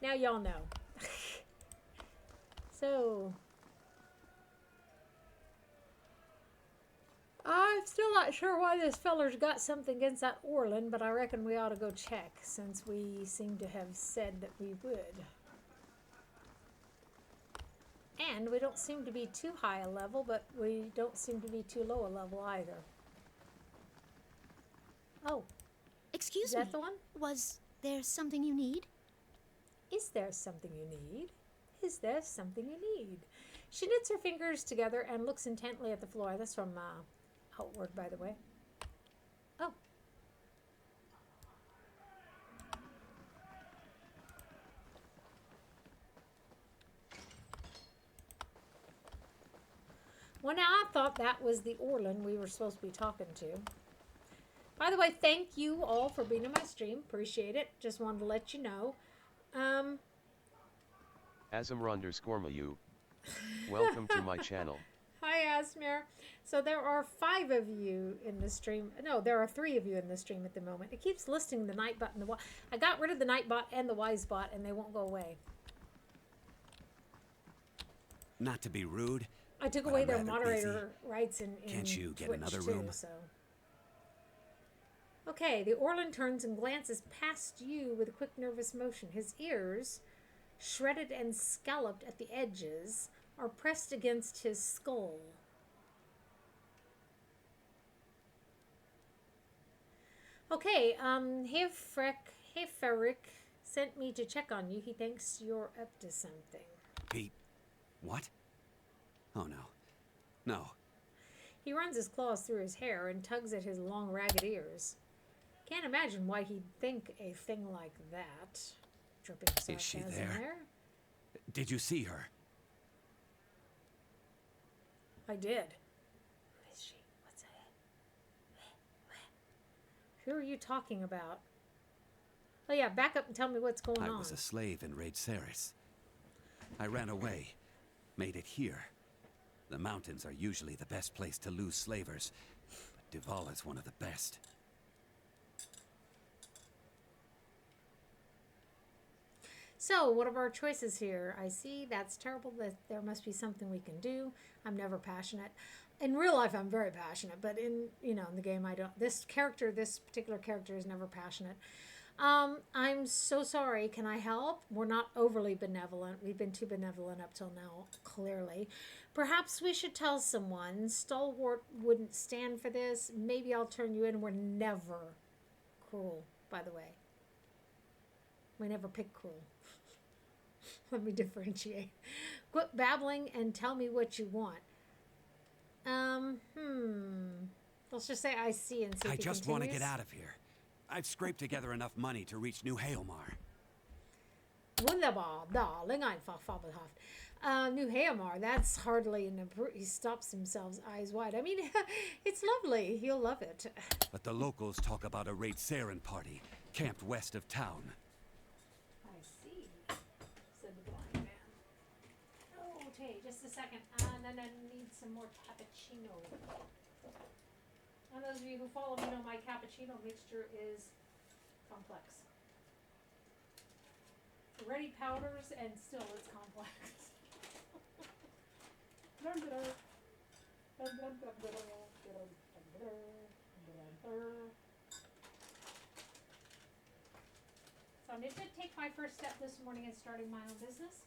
now y'all know. So, I'm still not sure why this feller's got something against that Orlin, but I reckon we ought to go check since we seem to have said that we would. And we don't seem to be too high a level, but we don't seem to be too low a level either. Oh, Excuse is me. that the one? Was there something you need? Is there something you need? Is there something you need? She knits her fingers together and looks intently at the floor. That's from Outward, by the way. Oh. Well, now I thought that was the Orlin we were supposed to be talking to. By the way, thank you all for being in my stream. Appreciate it. Just wanted to let you know. Asmr_Mayu. Welcome to my channel. Hi, Asmir. So there are 5 of you in the stream. No, there are 3 of you in the stream at the moment. It keeps listing the Nightbot and the I got rid of the Nightbot and the Wisebot, and they won't go away. Not to be rude. I took but away I'm their rather moderator rights in Can't you get Twitch another too, room? So. Okay, the Orlin turns and glances past you with a quick nervous motion. His ears, shredded and scalloped at the edges, are pressed against his skull. Okay, Heferick sent me to check on you. He thinks you're up to something. He... What? Oh, no. No. He runs his claws through his hair and tugs at his long, ragged ears. Can't imagine why he'd think a thing like that. Dripping sarcasm Is she there? Did you see her? I did. Who is she? What's that? Who are you talking about? Oh yeah, back up and tell me what's going on. I was a slave in Raid Ceres. I ran away. Made it here. The mountains are usually the best place to lose slavers, but Duval is one of the best. So, what are our choices here? I see that's terrible, that there must be something we can do. I'm never passionate. In real life, I'm very passionate, but in the game, I don't. This particular character is never passionate. I'm so sorry. Can I help? We're not overly benevolent. We've been too benevolent up till now, clearly. Perhaps we should tell someone. Stalwart wouldn't stand for this. Maybe I'll turn you in. We're never cruel, by the way. We never pick cruel. Let me differentiate. Quit babbling and tell me what you want. Let's just say I see and see if I he just want to continues. get out of here. I've scraped together enough money to reach New Haelmar. Wunderbar, darling, einfach fabelhaft. New Haemar, that's hardly he stops himself, eyes wide. I mean, it's lovely. He'll love it. But the locals talk about a Raid Saren party, camped west of town. I see, said the blind man. Oh, okay, just a second. And then I need some more cappuccino. And those of you who follow me know my cappuccino mixture is complex. ready powders, and still it's complex. So I did take my first step this morning in starting my own business.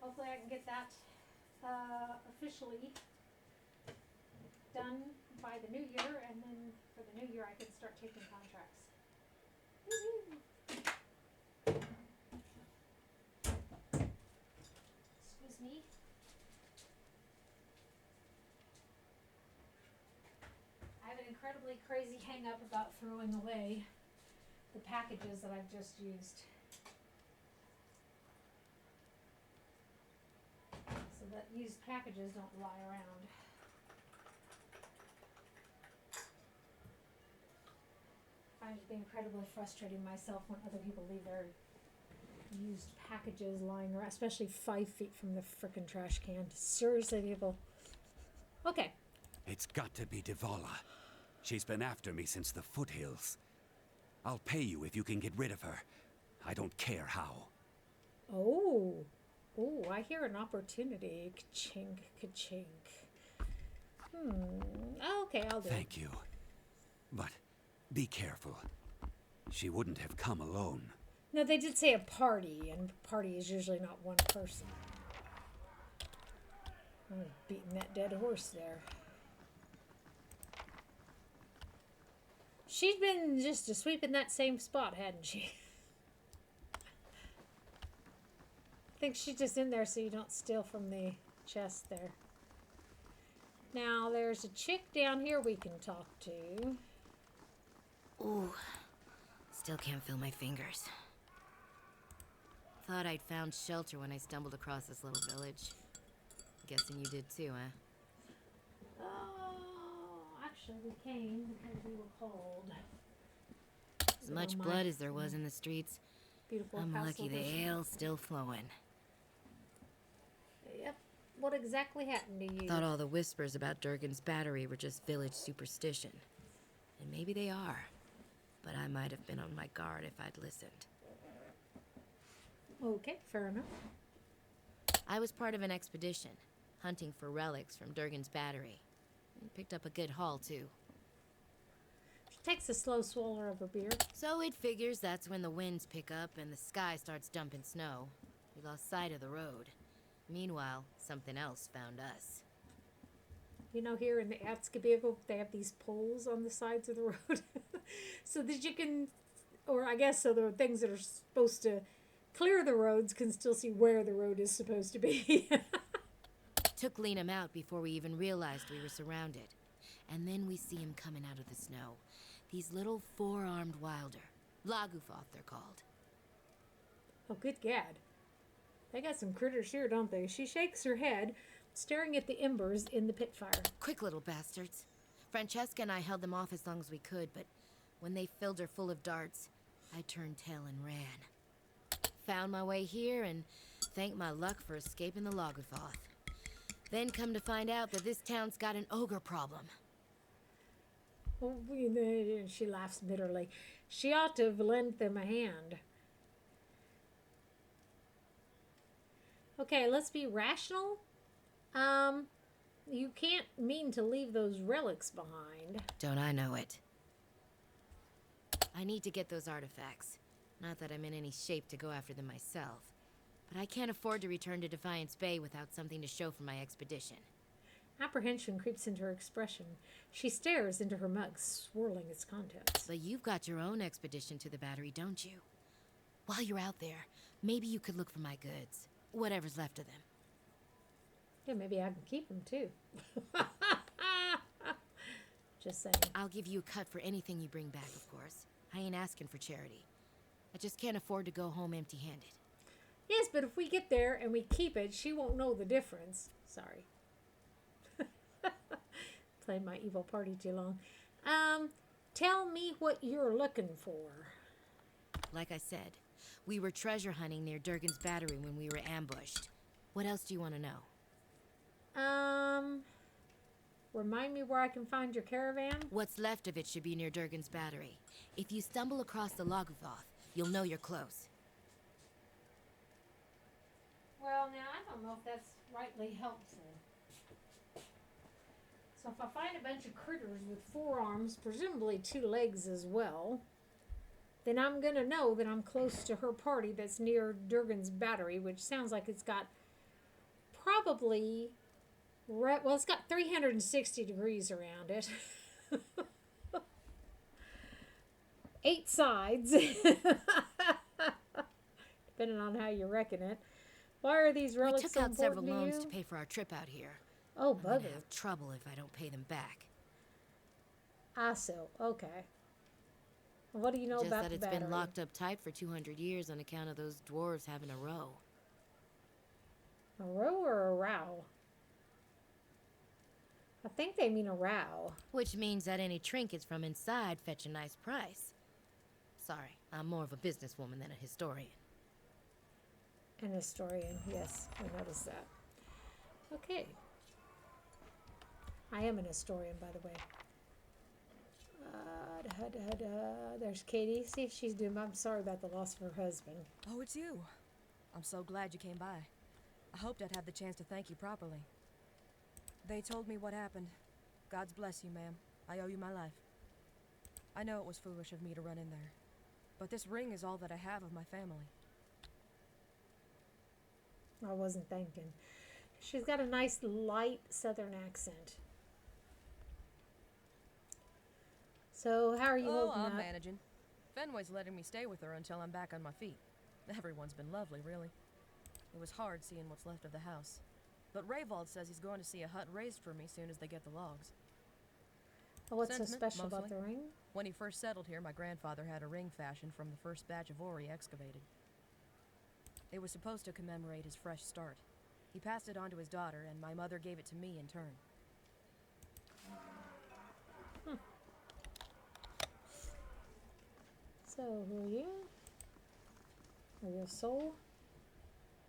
Hopefully I can get that officially done by the new year, and then for the new year I can start taking contracts. Woo-hoo. Excuse me. I have an incredibly crazy hang up about throwing away the packages that I've just used. So that used packages don't lie around. I find it to be incredibly frustrating myself when other people leave their used packages lying around, especially 5 feet from the frickin' trash can. Seriously, people. Okay. It's got to be Devala. She's been after me since the foothills. I'll pay you if you can get rid of her. I don't care how. Oh. Oh, I hear an opportunity. Ka-chink, ka-chink. Okay, I'll do it. Thank you. But be careful. She wouldn't have come alone. No, they did say a party, and party is usually not one person. I'm beating that dead horse there. She's been just a sweeping that same spot, hadn't she? I think she's just in there so you don't steal from the chest there. Now, there's a chick down here we can talk to. Ooh, still can't feel my fingers. Thought I'd found shelter when I stumbled across this little village. Guessing you did too, huh? Oh, actually we came because we were cold. As much blood as there was in the streets, Beautiful I'm castle lucky the vision. ale's still flowing. Yep. What exactly happened to you? Thought all the whispers about Durgan's battery were just village superstition. And maybe they are. But I might have been on my guard if I'd listened. Okay, fair enough. I was part of an expedition, hunting for relics from Durgan's battery. And picked up a good haul, too. She takes a slow swallow of her beer. So it figures that's when the winds pick up and the sky starts dumping snow. We lost sight of the road. Meanwhile, something else found us. You know, here in the Erzgebirge, they have these poles on the sides of the road. So that you can, or I guess so the things that are supposed to clear the roads can still see where the road is supposed to be. Took Liam out before we even realized we were surrounded. And then we see him coming out of the snow. These little four-armed wilder. Lagufoth, they're called. Oh, good gad. They got some critters here, don't they? She shakes her head, staring at the embers in the pit fire. Quick little bastards. Francesca and I held them off as long as we could, but when they filled her full of darts, I turned tail and ran. Found my way here and thanked my luck for escaping the Lagufoth. Then come to find out that this town's got an ogre problem. Oh, she laughs bitterly. She ought to have lent them a hand. Okay, let's be rational. You can't mean to leave those relics behind. Don't I know it? I need to get those artifacts. Not that I'm in any shape to go after them myself. But I can't afford to return to Defiance Bay without something to show for my expedition. Apprehension creeps into her expression. She stares into her mug, swirling its contents. But you've got your own expedition to the battery, don't you? While you're out there, maybe you could look for my goods. Whatever's left of them. Yeah, maybe I can keep them too. Just saying. I'll give you a cut for anything you bring back, of course. I ain't asking for charity. I just can't afford to go home empty-handed. Yes, but if we get there and we keep it, she won't know the difference. Sorry. Played my evil party too long. Tell me what you're looking for. Like I said, we were treasure hunting near Durgan's battery when we were ambushed. What else do you want to know? Remind me where I can find your caravan? What's left of it should be near Durgan's battery. If you stumble across the Lagufoth, You'll know you're close. Well, now, I don't know if that's rightly helpful. So if I find a bunch of critters with 4 arms, presumably 2 legs as well, then I'm going to know that I'm close to her party that's near Durgan's Battery, which sounds like it's got probably, well, it's got 360 degrees around it. 8 sides, depending on how you reckon it. Why are these We relics took so out several important loans to to you? pay for our trip out here. Oh, I'm gonna bugger. have trouble if I don't pay them back. Ah, so, okay. What do you know Just about that the it's battery? been locked up tight for 200 years on account of those dwarves having a row. A row or a row? I think they mean a row. Which means that any trinkets from inside fetch a nice price. Sorry, I'm more of a businesswoman than a historian. An historian, yes, I noticed that. Okay. I am an historian, by the way. There's Katie. See if she's doing. I'm sorry about the loss of her husband. Oh, it's you. I'm so glad you came by. I hoped I'd have the chance to thank you properly. They told me what happened. God's bless you, ma'am. I owe you my life. I know it was foolish of me to run in there, but this ring is all that I have of my family. I wasn't thinking. She's got a nice light southern accent. So how are you Oh, holding I'm up? managing. Fenway's letting me stay with her until I'm back on my feet. Everyone's been lovely, really. It was hard seeing what's left of the house. But Raywald says he's going to see a hut raised for me soon as they get the logs. Oh, what's so Sentiment, special about mostly. the ring? When he first settled here, my grandfather had a ring fashioned from the first batch of ore he excavated. It was supposed to commemorate his fresh start. He passed it on to his daughter, and my mother gave it to me in turn. So, who are you? Are you a soul?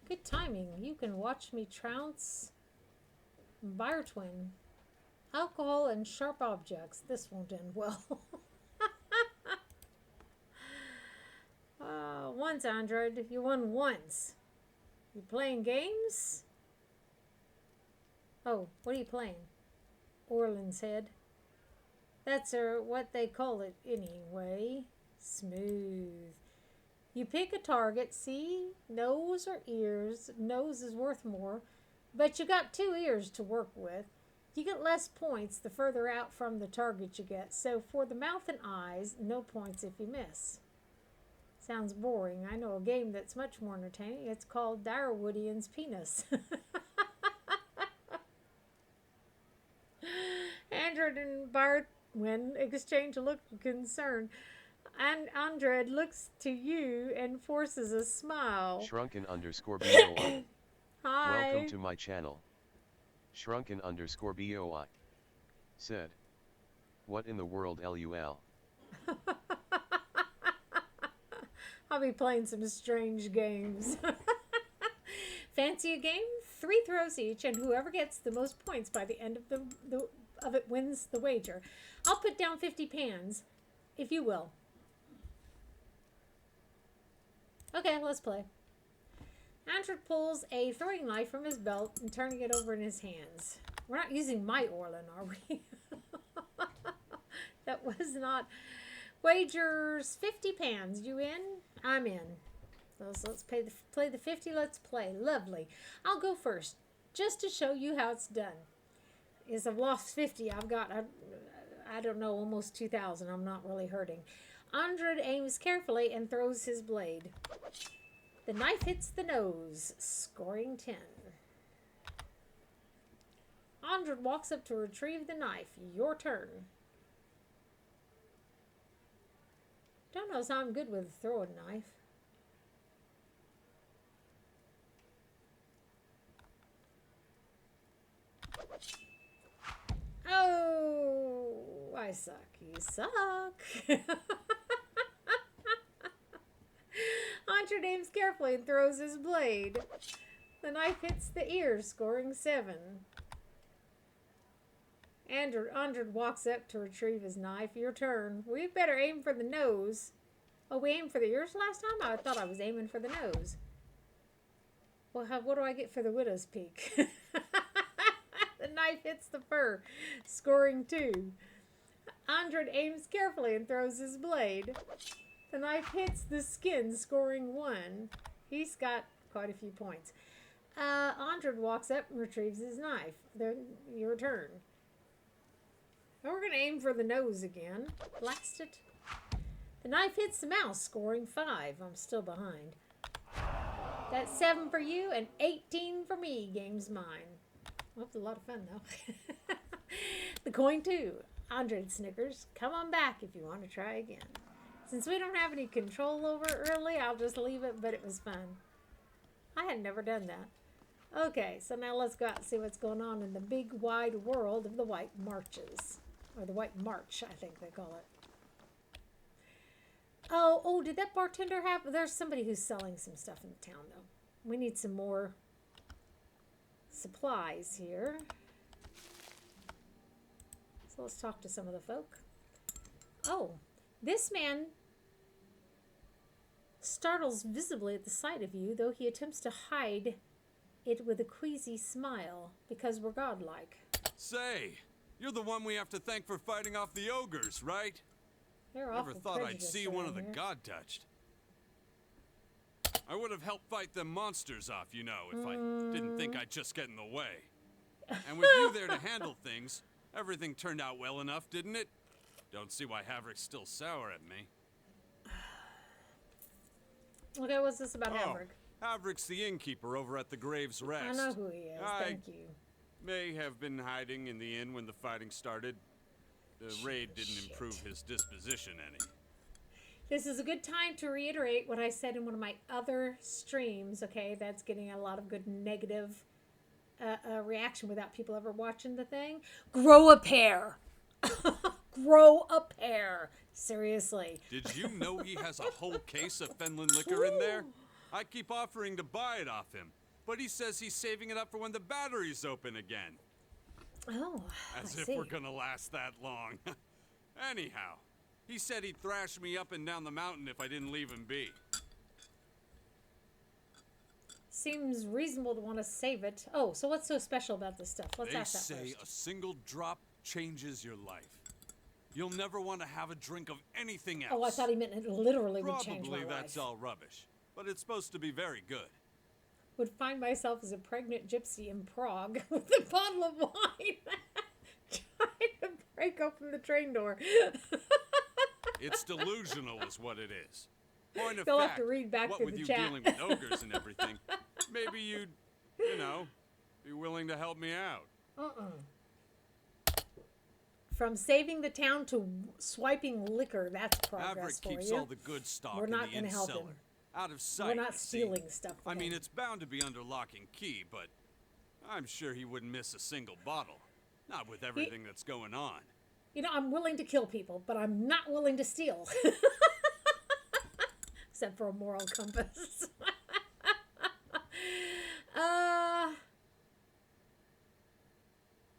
Good timing. You can watch me trounce Twin. Alcohol and sharp objects. This won't end well. Once, Andred. You won once. You playing games? Oh, what are you playing? Orland's Head. That's what they call it anyway. Smooth. You pick a target, see? Nose or ears. Nose is worth more. But you got 2 ears to work with. You get less points the further out from the target you get. So for the mouth and eyes, no points if you miss. Sounds boring. I know a game that's much more entertaining. It's called Darwoodian's Penis. Andred and Bartwin exchange a look of concern. And Andred looks to you and forces a smile. Shrunken_BOI. Hi. Welcome to my channel. Shrunken_BOI. Said. What in the world LUL? I'll be playing some strange games. Fancy a game? 3 throws each, and whoever gets the most points by the end of it wins the wager. I'll put down 50 pans, if you will. Okay, let's play. Andred pulls a throwing knife from his belt and turning it over in his hands. We're not using my Orlin, are we? That was not... Wagers 50 pans. You in? I'm in. So let's play the 50. Let's play. Lovely. I'll go first, just to show you how it's done. Is I've lost 50. I've got, I don't know, almost 2,000. I'm not really hurting. Andred aims carefully and throws his blade. The knife hits the nose, scoring 10. Andred walks up to retrieve the knife. Your turn. Don't know how I'm good with a throwing knife. Oh, I suck. You suck. Andred aims carefully and throws his blade. The knife hits the ear, scoring 7. Andred walks up to retrieve his knife. Your turn. We better aim for the nose. Oh, we aimed for the ears last time? I thought I was aiming for the nose. Well, what do I get for the widow's peak? The knife hits the fur, scoring 2. Andred aims carefully and throws his blade. The knife hits the skin, scoring 1. He's got quite a few points. Andred walks up and retrieves his knife. Your turn. Now we're going to aim for the nose again. Blast it. The knife hits the mouse, scoring 5. I'm still behind. That's 7 for you and 18 for me. Game's mine. Well, it's a lot of fun, though. The coin, too. Andred snickers. Come on back if you want to try again. Since we don't have any control over it really, I'll just leave it, but it was fun. I had never done that. Okay, so now let's go out and see what's going on in the big wide world of the White Marches. Or the White March, I think they call it. Oh, did that bartender have... There's somebody who's selling some stuff in the town, though. We need some more supplies here. So let's talk to some of the folk. Oh, this man startles visibly at the sight of you, though he attempts to hide it with a queasy smile, because we're godlike. Say, you're the one we have to thank for fighting off the ogres, right? They're Never awful thought I'd prejudiced see one of the around here. god-touched. I would have helped fight them monsters off, you know, if I didn't think I'd just get in the way. And with you there to handle things, everything turned out well enough, didn't it? Don't see why Havrick's still sour at me. Okay, what's this about Havrick? Havrick's the innkeeper over at the Grave's Rest. I know who he is, thank you. May have been hiding in the inn when the fighting started. The raid didn't improve his disposition any. This is a good time to reiterate what I said in one of my other streams, okay? That's getting a lot of good negative reaction without people ever watching the thing. Grow a pair. Grow a pair. Seriously. Did you know he has a whole case of Fenland liquor in there? I keep offering to buy it off him, but he says he's saving it up for when the battery's open again. Oh, As I if see. we're gonna last that long. Anyhow, he said he'd thrash me up and down the mountain if I didn't leave him be. Seems reasonable to want to save it. Oh, so what's so special about this stuff? Let's They ask that say first. a single drop changes your life. You'll never want to have a drink of anything else. Oh, I thought he meant it literally would change my Probably that's life. all rubbish, but it's supposed to be very good. Would find myself as a pregnant gypsy in Prague with a bottle of wine trying to break open the train door. It's delusional is what it is. Point of You'll fact, have to read back what to with the you chat. dealing with ogres and everything, maybe you'd, you know, be willing to help me out. From saving the town to swiping liquor, that's progress Maverick for keeps you. all the good stock We're in not the gonna inn help cellar. him. Out of sight. We're not you see. stealing stuff from I mean, him. it's bound to be under lock and key, but I'm sure he wouldn't miss a single bottle. Not with everything that's going on. You know, I'm willing to kill people, but I'm not willing to steal. Except for a moral compass.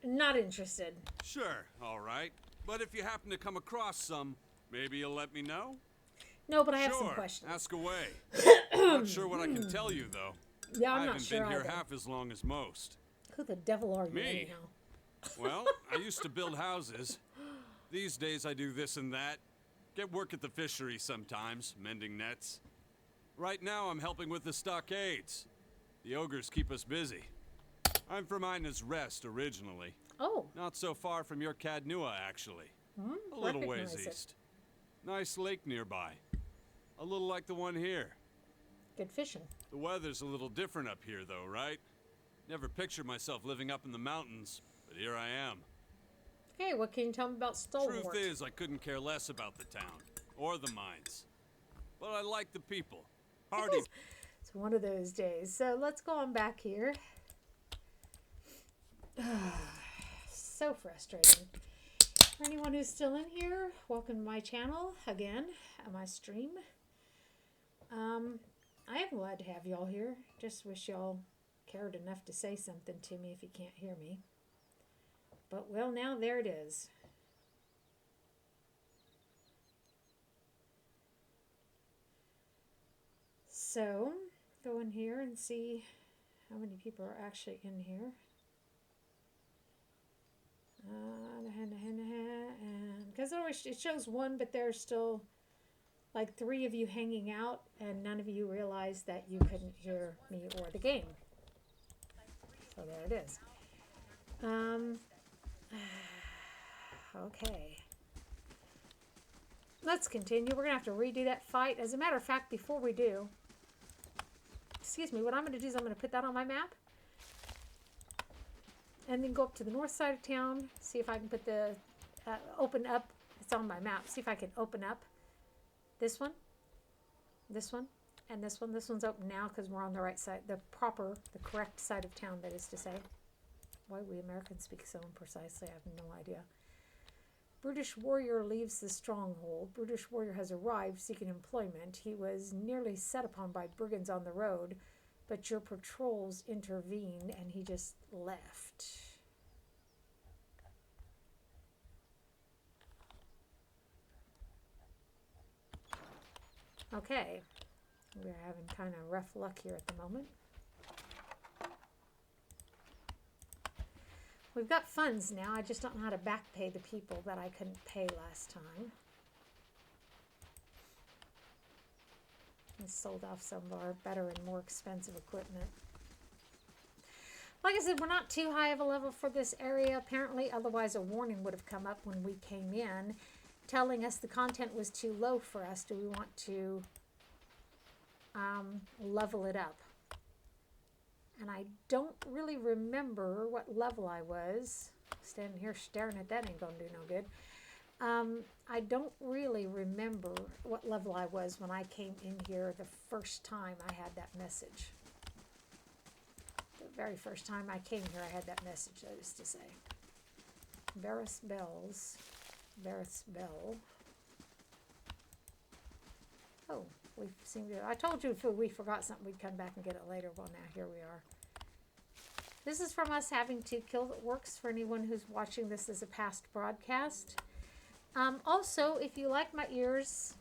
Not interested. Sure, all right. But if you happen to come across some, maybe you'll let me know? No, but I have Sure, some questions. ask away. Not sure what I can tell you, though. Yeah, I'm I not haven't sure been here either. half as long as most. Who the devil are you Me? anyhow? Well, I used to build houses. These days I do this and that. Get work at the fishery sometimes, mending nets. Right now I'm helping with the stockades. The ogres keep us busy. I'm from Ina's Rest originally. Oh. Not so far from your Cadnua, actually. A little ways recognize it. east. Nice lake nearby. A little like the one here. Good fishing. The weather's a little different up here, though, right? Never pictured myself living up in the mountains, but here I am. Hey, what can you tell me about Stalwart? Truth is, I couldn't care less about the town or the mines, but I like the people. Hardy. It's one of those days. So let's go on back here. So frustrating. For anyone who's still in here, welcome to my channel again, my stream. I am glad to have y'all here. Just wish y'all cared enough to say something to me if you can't hear me. But well, now there it is. So, go in here and see how many people are actually in here. And because it shows one, but there's still like 3 of you hanging out, and none of you realized that you couldn't hear me or the game. So there it is. Okay. Let's continue. We're going to have to redo that fight. As a matter of fact, before we do, excuse me, what I'm going to do is I'm going to put that on my map. And then go up to the north side of town, see if I can put the, open up, it's on my map, see if I can open up this one, and this one. This one's open now because we're on the right side, the correct side of town, that is to say. Why we Americans speak so imprecisely, I have no idea. Brutish warrior leaves the stronghold. Brutish warrior has arrived seeking employment. He was nearly set upon by brigands on the road, but your patrols intervened and he just left. Okay, we're having kind of rough luck here at the moment. We've got funds now, I just don't know how to back pay the people that I couldn't pay last time. And sold off some of our better and more expensive equipment. Like I said, we're not too high of a level for this area, apparently, otherwise a warning would have come up when we came in, telling us the content was too low for us. Do we want to level it up? And I don't really remember what level I was. Standing here staring at that ain't gonna do no good. I don't really remember what level I was when I came in here the first time I had that message. The very first time I came here, I had that message, that is to say. Varys Bell. Oh, we seem to. I told you if we forgot something, we'd come back and get it later. Well, now here we are. This is from us having to kill that works for anyone who's watching this as a past broadcast. Also, if you like my ears,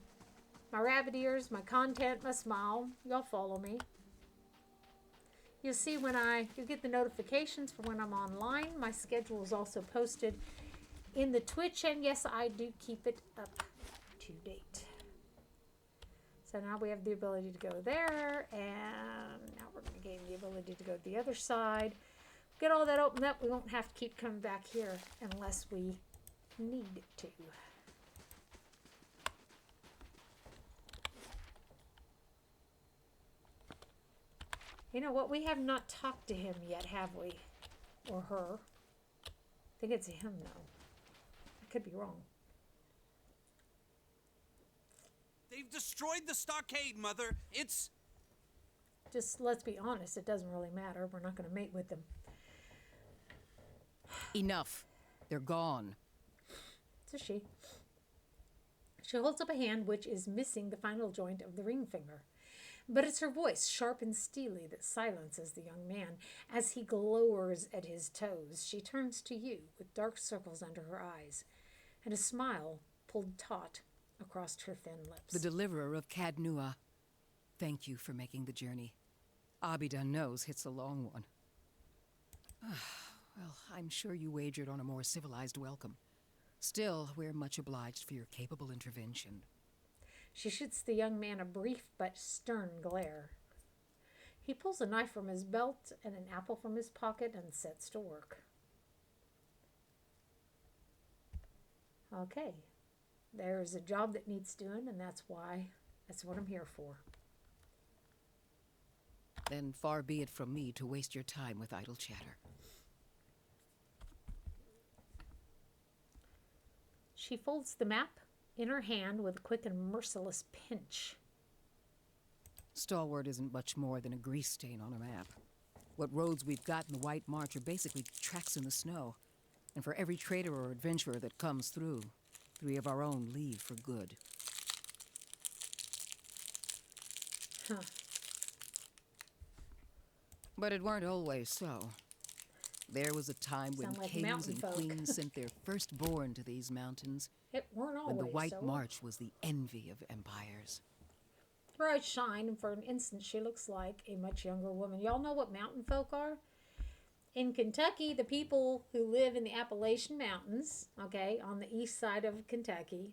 my rabbit ears, my content, my smile, y'all follow me. You'll see when you get the notifications for when I'm online. My schedule is also posted in the Twitch, and yes, I do keep it up to date. So now we have the ability to go there, and now we're going to gain the ability to go to the other side. Get all that opened up. We won't have to keep coming back here unless we need to. You know what? We have not talked to him yet, have we? Or her. I think it's him, though. I could be wrong. They've destroyed the stockade, Mother. It's... Just let's be honest. It doesn't really matter. We're not going to mate with them. Enough. They're gone. It's a she. She holds up a hand which is missing the final joint of the ring finger. But it's her voice, sharp and steely, that silences the young man as he glowers at his toes. She turns to you with dark circles under her eyes and a smile pulled taut across her thin lips. The deliverer of Cadnua. Thank you for making the journey. Abidan knows it's a long one. Well, I'm sure you wagered on a more civilized welcome. Still, we're much obliged for your capable intervention. She shoots the young man a brief but stern glare. He pulls a knife from his belt and an apple from his pocket and sets to work. Okay. There's a job that needs doing, and that's what I'm here for. Then far be it from me to waste your time with idle chatter. She folds the map in her hand with a quick and merciless pinch. Stalwart isn't much more than a grease stain on a map. What roads we've got in the White March are basically tracks in the snow. And for every trader or adventurer that comes through, 3 of our own leave for good. Huh. But it weren't always so. There was a time when Sound like kings mountain and folk. queens sent their firstborn to these mountains. It weren't always When the White so. March was the envy of empires. Her eyes shine, and for an instant she looks like a much younger woman. Y'all know what mountain folk are? In Kentucky, the people who live in the Appalachian Mountains, okay, on the east side of Kentucky,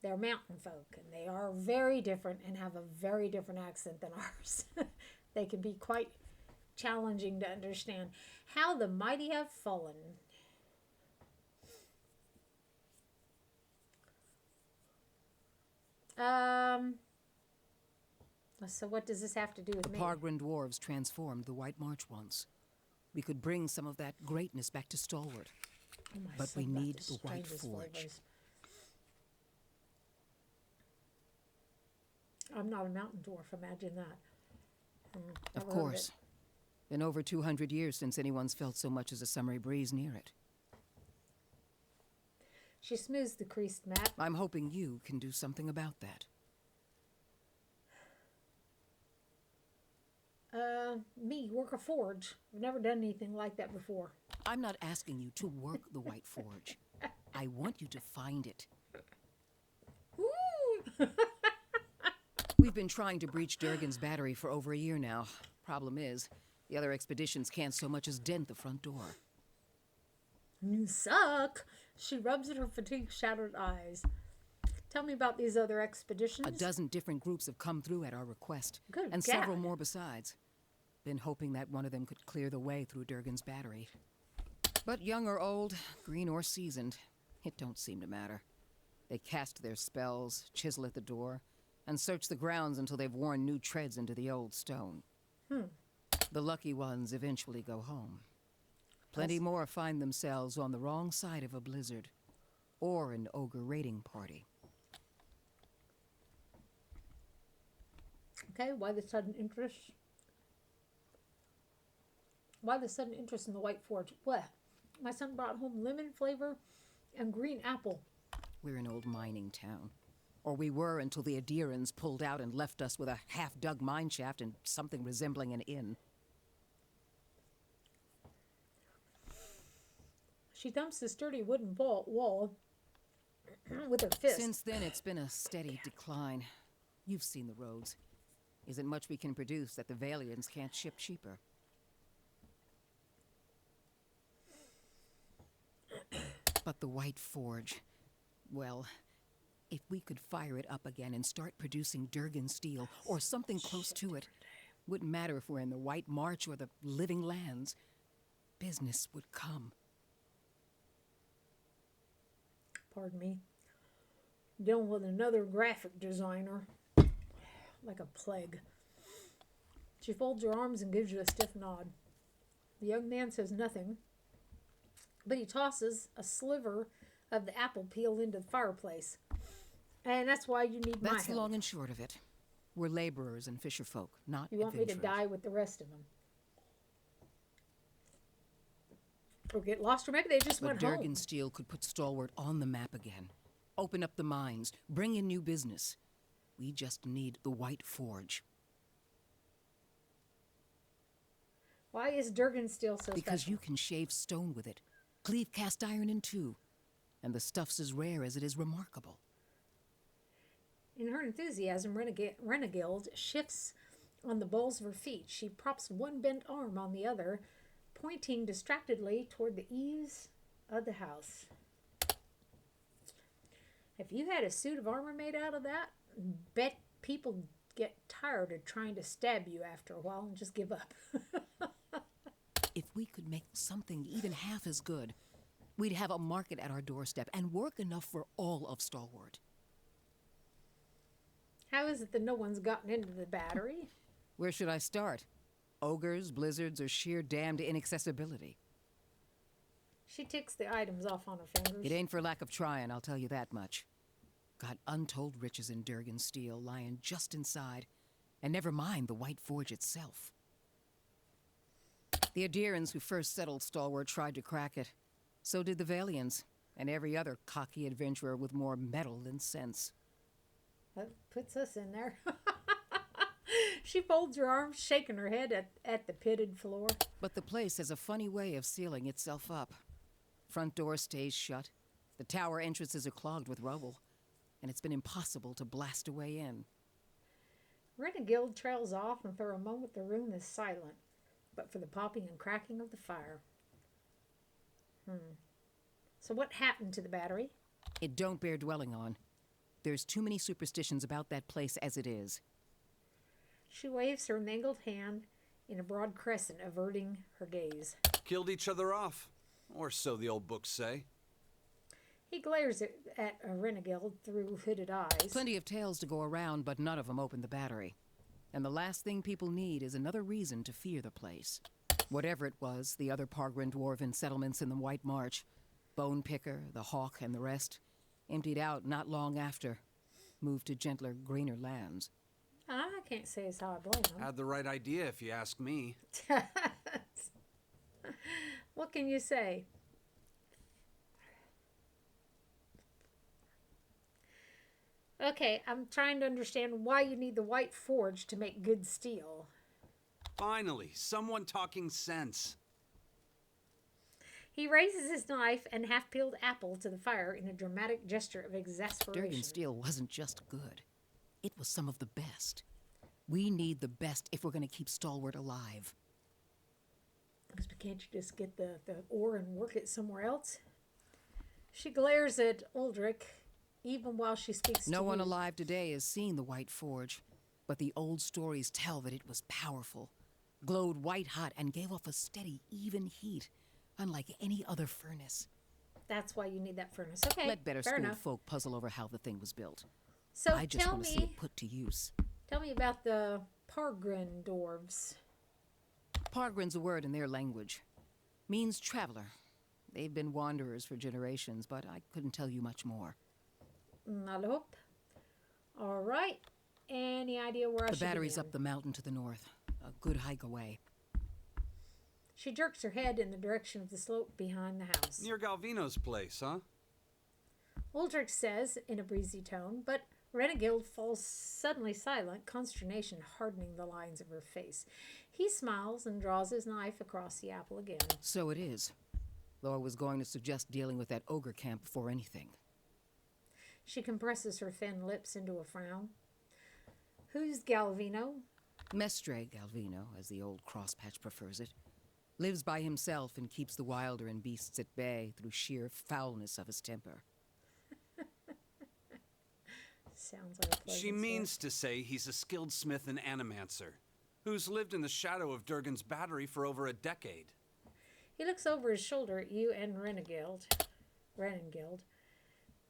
they're mountain folk, and they are very different and have a very different accent than ours. They can be quite challenging to understand. How the mighty have fallen. So what does this have to do with The me? Pargrin dwarves transformed the White March once. We could bring some of that greatness back to Stalwart. Oh, my But we son got need the the White strangest Forge. flavors. I'm not a mountain dwarf, imagine that. Of never heard course. it. Been over 200 years since anyone's felt so much as a summery breeze near it. She smooths the creased map. I'm hoping you can do something about that. Me, work a forge. I've never done anything like that before. I'm not asking you to work the White Forge. I want you to find it. We've been trying to breach Durgan's battery for over a year now. Problem is, the other expeditions can't so much as dent the front door. You suck. She rubs at her fatigue-shadowed eyes. Tell me about these other expeditions. A dozen different groups have come through at our request. Good and God. several more besides. Been hoping that one of them could clear the way through Durgan's battery. But young or old, green or seasoned, it don't seem to matter. They cast their spells, chisel at the door, and search the grounds until they've worn new treads into the old stone. The lucky ones eventually go home. Plenty more find themselves on the wrong side of a blizzard or an ogre raiding party. Okay, why the sudden interest? Why the sudden interest in the White Forge? Well, my son brought home lemon flavor and green apple. We're an old mining town. Or we were until the Adirans pulled out and left us with a half-dug mine shaft and something resembling an inn. She thumps the sturdy wooden wall with her fist. Since then, it's been a steady decline. You've seen the roads. Isn't much we can produce that the Valians can't ship cheaper. But the White Forge, well, if we could fire it up again and start producing Durgan steel or something close to it, wouldn't matter if we're in the White March or the Living Lands, business would come. Pardon me. Dealing with another graphic designer. Like a plague. She folds her arms and gives you a stiff nod. The young man says nothing, but he tosses a sliver of the apple peel into the fireplace. And that's why you need my That's help. long and short of it. We're laborers and fisherfolk, not You want me to adventurers. die with the rest of them? Or get lost, or maybe they just But went Durgan home. Steel could put Stalwart on the map again. Open up the mines, bring in new business. We just need the White Forge. Why is Durgan Steel so Because special? you can shave stone with it, cleave cast iron in two, and the stuff's as rare as it is remarkable. In her enthusiasm, Renegild shifts on the balls of her feet. She props one bent arm on the other, pointing distractedly toward the eaves of the house. If you had a suit of armor made out of that, bet people get tired of trying to stab you after a while and just give up. If we could make something even half as good, we'd have a market at our doorstep and work enough for all of Stalwart. How is it that no one's gotten into the battery? Where should I start? Ogres, blizzards, or sheer damned inaccessibility? She ticks the items off on her fingers. It ain't for lack of trying, I'll tell you that much. Got untold riches in Durgan Steel lying just inside, and never mind the White Forge itself. The Adirans who first settled Stalwart tried to crack it. So did the Valians, and every other cocky adventurer with more metal than sense. That puts us in there. She folds her arms, shaking her head at the pitted floor. But the place has a funny way of sealing itself up. Front door stays shut. The tower entrances are clogged with rubble. And it's been impossible to blast a way in. Renegild trails off, and for a moment the room is silent, but for the popping and cracking of the fire. So what happened to the battery? It don't bear dwelling on. There's too many superstitions about that place as it is. She waves her mangled hand in a broad crescent, averting her gaze. Killed each other off. Or so the old books say. He glares at Renegild through hooded eyes. Plenty of tales to go around, but none of them open the battery. And the last thing people need is another reason to fear the place. Whatever it was, the other Pargrin dwarven settlements in the White March, Bone Picker, the Hawk, and the rest, emptied out not long after, moved to gentler, greener lands. I can't say as how I blame him. Had the right idea, if you ask me. What can you say? Okay, I'm trying to understand why you need the White Forge to make good steel. Finally, someone talking sense. He raises his knife and half-peeled apple to the fire in a dramatic gesture of exasperation. Durgan steel wasn't just good. It was some of the best. We need the best if we're going to keep Stalwart alive. But can't you just get the ore and work it somewhere else? She glares at Uldric, even while she speaks to No one you. alive today has seen the White Forge, but the old stories tell that it was powerful, glowed white-hot, and gave off a steady, even heat, unlike any other furnace. That's why you need that furnace. Okay, Let better fair schooled enough. folk puzzle over how the thing was built. So I just tell want to see me, it put to use. tell me about the Pargrin dwarves. Pargrin's a word in their language. Means traveler. They've been wanderers for generations, but I couldn't tell you much more. Nope. All right. Any idea where I The should battery's begin? up the mountain to the north. A good hike away. She jerks her head in the direction of the slope behind the house. Near Galvino's place, huh? Uldric says in a breezy tone, but Renegild falls suddenly silent, consternation hardening the lines of her face. He smiles and draws his knife across the apple again. So it is. Though I was going to suggest dealing with that ogre camp before anything. She compresses her thin lips into a frown. Who's Galvino? Mestre Galvino, as the old crosspatch prefers it, lives by himself and keeps the wilder and beasts at bay through sheer foulness of his temper. Sounds like a pleasant She means to say he's a skilled smith and animancer, who's lived in the shadow of Durgan's battery for over a decade. He looks over his shoulder at you and Renegild.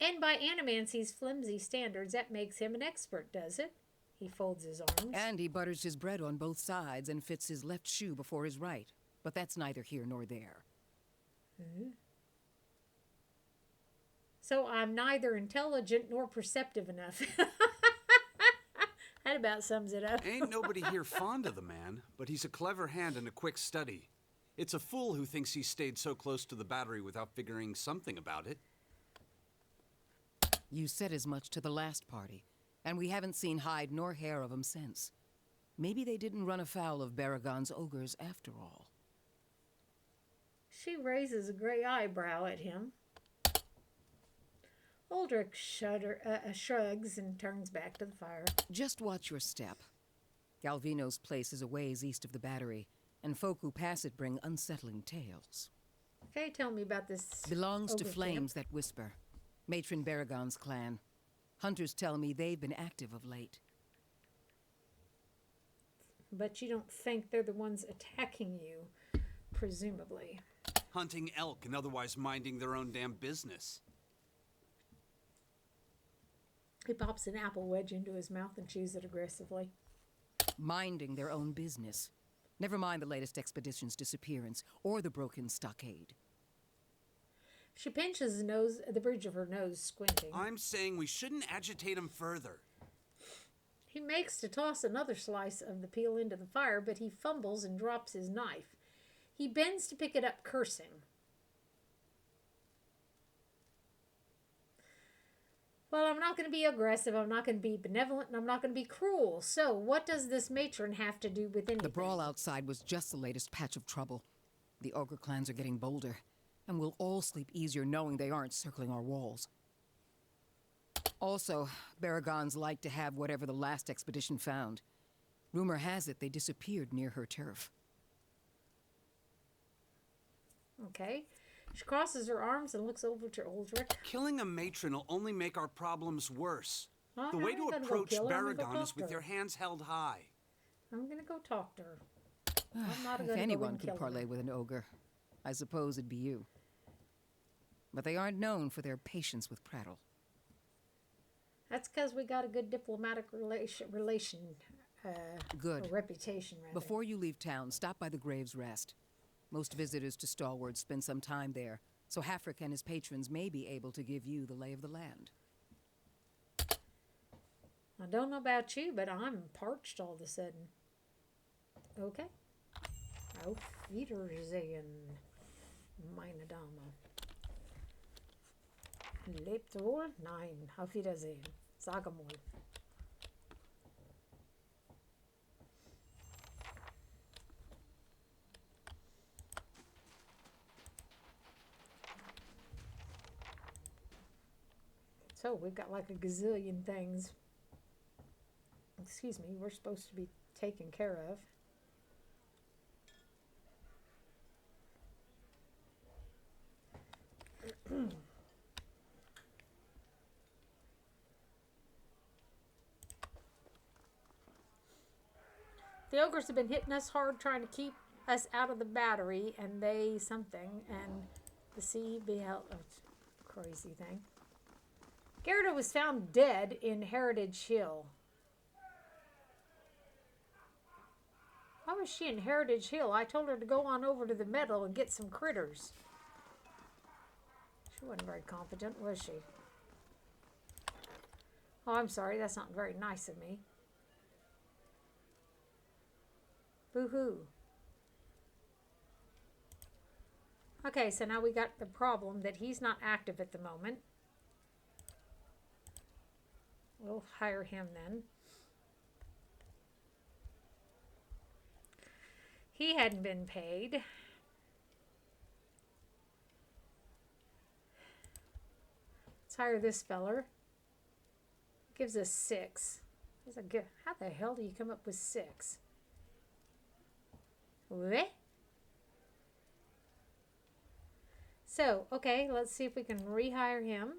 And by Animancy's flimsy standards, that makes him an expert, does it? He folds his arms. And he butters his bread on both sides and fits his left shoe before his right. But that's neither here nor there. So I'm neither intelligent nor perceptive enough. That about sums it up. Ain't nobody here fond of the man, but he's a clever hand and a quick study. It's a fool who thinks he stayed so close to the battery without figuring something about it. You said as much to the last party, and we haven't seen hide nor hair of him since. Maybe they didn't run afoul of Baragon's ogres after all. She raises a gray eyebrow at him. Uldric shrugs and turns back to the fire. Just watch your step. Galvino's place is a ways east of the battery, and folk who pass it bring unsettling tales. Okay, tell me about this. Belongs to ogre Flames camp. that whisper. Matron Baragon's clan. Hunters tell me they've been active of late. But you don't think they're the ones attacking you, presumably. Hunting elk and otherwise minding their own damn business. He pops an apple wedge into his mouth and chews it aggressively. Minding their own business. Never mind the latest expedition's disappearance or the broken stockade. She pinches the bridge of her nose, squinting. I'm saying we shouldn't agitate him further. He makes to toss another slice of the peel into the fire, but he fumbles and drops his knife. He bends to pick it up, cursing. Well, I'm not going to be aggressive, I'm not going to be benevolent, and I'm not going to be cruel. So, what does this matron have to do with anything? The brawl outside was just the latest patch of trouble. The ogre clans are getting bolder, and we'll all sleep easier knowing they aren't circling our walls. Also, Baragons like to have whatever the last expedition found. Rumor has it they disappeared near her turf. Okay. She crosses her arms and looks over to Uldric. Killing a matron will only make our problems worse. Oh, The I'm way not to gonna go approach kill her, I'm gonna go Baragon talk is to with her. your hands held high. I'm gonna go talk to her. I'm not If gonna go anyone and could kill her. parlay with an ogre, I suppose it'd be you. But they aren't known for their patience with prattle. That's because we got a good diplomatic relation Good. or reputation, rather. Before you leave town, stop by the Grave's Rest. Most visitors to Stalwart spend some time there, so Hafric and his patrons may be able to give you the lay of the land. I don't know about you, but I'm parched all of a sudden. Okay. Auf Wiedersehen, meine Dame. Lebt wohl? Nein. Auf Wiedersehen. Sag mal. So we've got like a gazillion things. Excuse me, we're supposed to be taken care of. The ogres have been hitting us hard trying to keep us out of the battery, and they something, and the sea beheld a crazy thing. Gerda was found dead in Heritage Hill. Why was she in Heritage Hill? I told her to go on over to the meadow and get some critters. She wasn't very competent, was she? Oh, I'm sorry. That's not very nice of me. Boo-hoo. Okay, so now we got the problem that he's not active at the moment. We'll hire him then. He hadn't been paid. Let's hire this feller. Gives us 6. That's a good. How the hell do you come up with 6? What? So, okay, let's see if we can rehire him.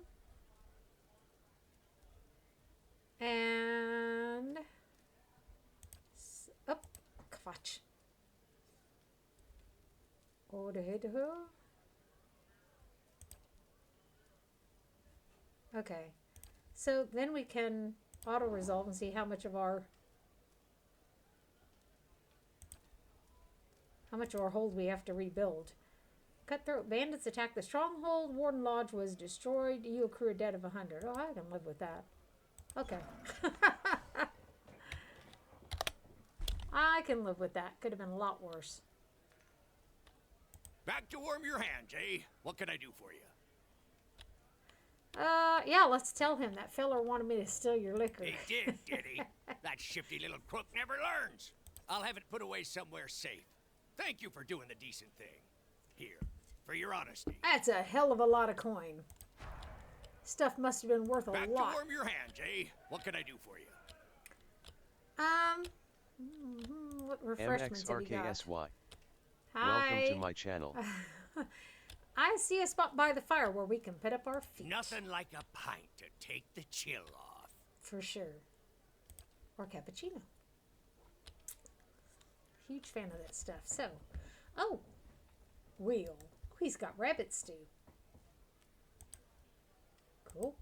And up, Quatsch. Okay, so then we can auto resolve and see how much of our hold we have to rebuild. Cutthroat bandits attacked the stronghold. Warden Lodge was destroyed. You accrue a debt of 100. Oh, I can live with that. Okay. I can live with that. Could have been a lot worse. Back to warm your hands, eh? What can I do for you? Yeah, let's tell him that feller wanted me to steal your liquor. He did he? That shifty little crook never learns. I'll have it put away somewhere safe. Thank you for doing the decent thing. Here, for your honesty. That's a hell of a lot of coin. Stuff must have been worth a Back lot. to warm your hands, eh? What can I do for you? What refreshments have you got? MXRKSY. Hi. Welcome to my channel. I see a spot by the fire where we can put up our feet. Nothing like a pint to take the chill off. For sure. Or cappuccino. Huge fan of that stuff. So, oh, Wheel. Oh, he's got rabbit stew. Cool.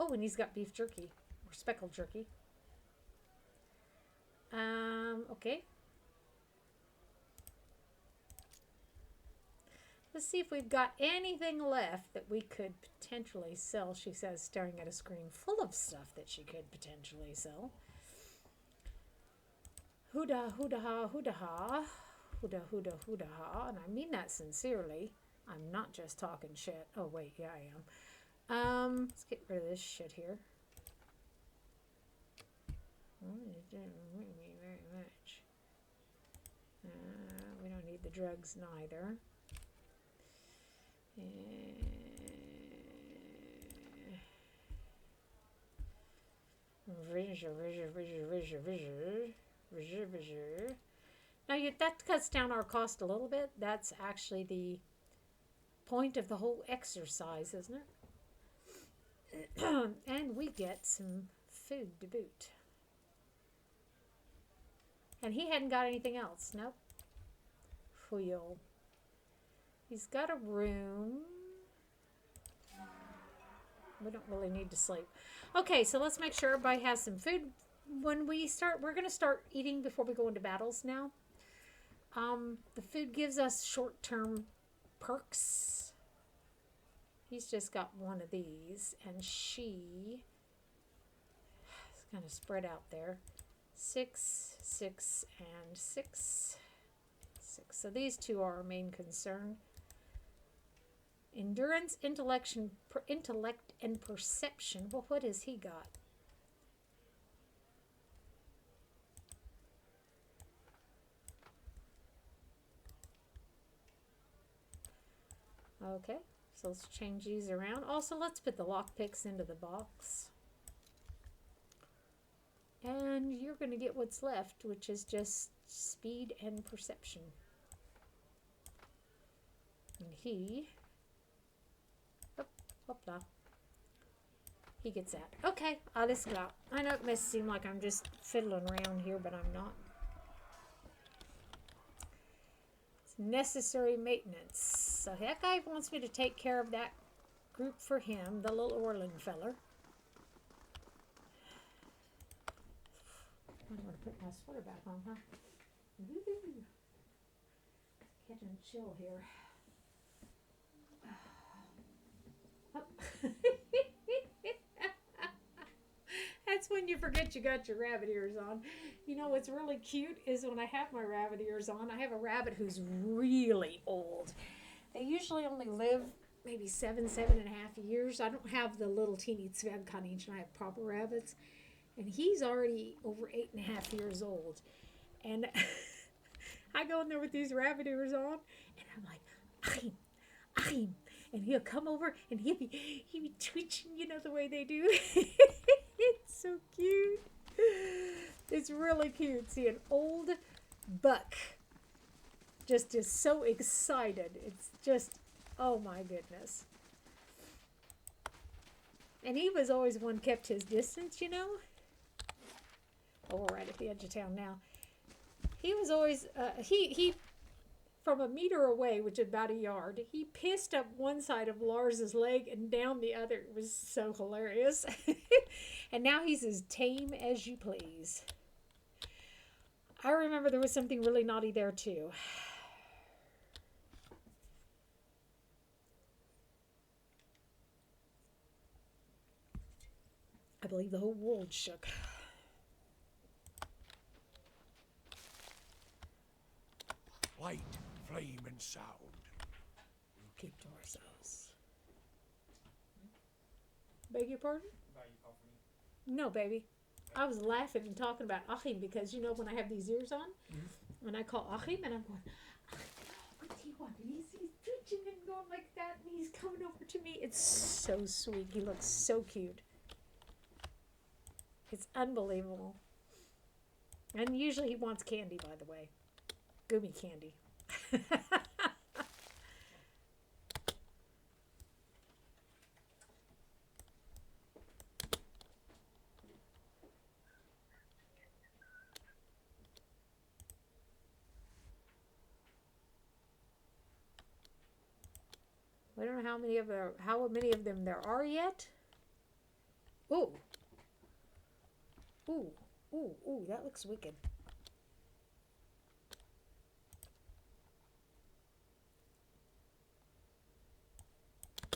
Oh, and he's got beef jerky or speckled jerky. Okay. Let's see if we've got anything left that we could potentially sell. She says, staring at a screen full of stuff that she could potentially sell. Hooda, hooda ha, hooda ha. Hooda, hooda, hooda ha. And I mean that sincerely. I'm not just talking shit. Oh, wait, yeah, I am. Let's get rid of this shit here. It didn't bring me very much. We don't need the drugs neither. Now that cuts down our cost a little bit. That's actually the point of the whole exercise, isn't it? And we get some food to boot. And he hadn't got anything else. Nope. Wheel. He's got a room. We don't really need to sleep. Okay, so let's make sure everybody has some food. When we start, we're going to start eating before we go into battles now. The food gives us short-term perks. He's just got one of these, and she is kind of spread out there. 6, 6, and 6. 6. So these two are our main concern. Endurance, intellect, and perception. Well, what has he got? Okay, so let's change these around. Also, let's put the lockpicks into the box. And you're going to get what's left, which is just speed and perception. And he... Hopla. He gets that. Okay, alles klar. I know it may seem like I'm just fiddling around here, but I'm not. It's necessary maintenance. So that guy wants me to take care of that group for him, the little Orland feller. I'm going to put my sweater back on, huh? Woo-hoo. Catching chill here. That's when you forget you got your rabbit ears on. You know what's really cute is when I have my rabbit ears on, I have a rabbit who's really old. They usually only live maybe 7.5 years. I don't have the little teeny Zwergkaninchen. I have proper rabbits. And he's already over 8.5 years old. And I go in there with these rabbit ears on, and I'm like, Achim. And he'll come over, and he'll be twitching, you know, the way they do. It's so cute. It's really cute. See, an old buck just is so excited. It's just, oh my goodness. And he was always one kept his distance, you know. Oh, we're right at the edge of town now. He was always, he from a meter away, which is about a yard, he pissed up one side of Lars's leg and down the other. It was so hilarious. And now he's as tame as you please. I remember there was something really naughty there too. I believe the whole world shook. Light, flame, and sound. We'll keep to ourselves. Beg your pardon? No, baby. I was laughing and talking about Achim because, you know, when I have these ears on, when I call Achim and I'm going, what do you want? He's twitching and going like that, and he's coming over to me. It's so sweet. He looks so cute. It's unbelievable. And usually he wants candy, by the way. Gummy candy. We don't know how many of them there are yet. Ooh. Ooh. Ooh. Ooh, that looks wicked.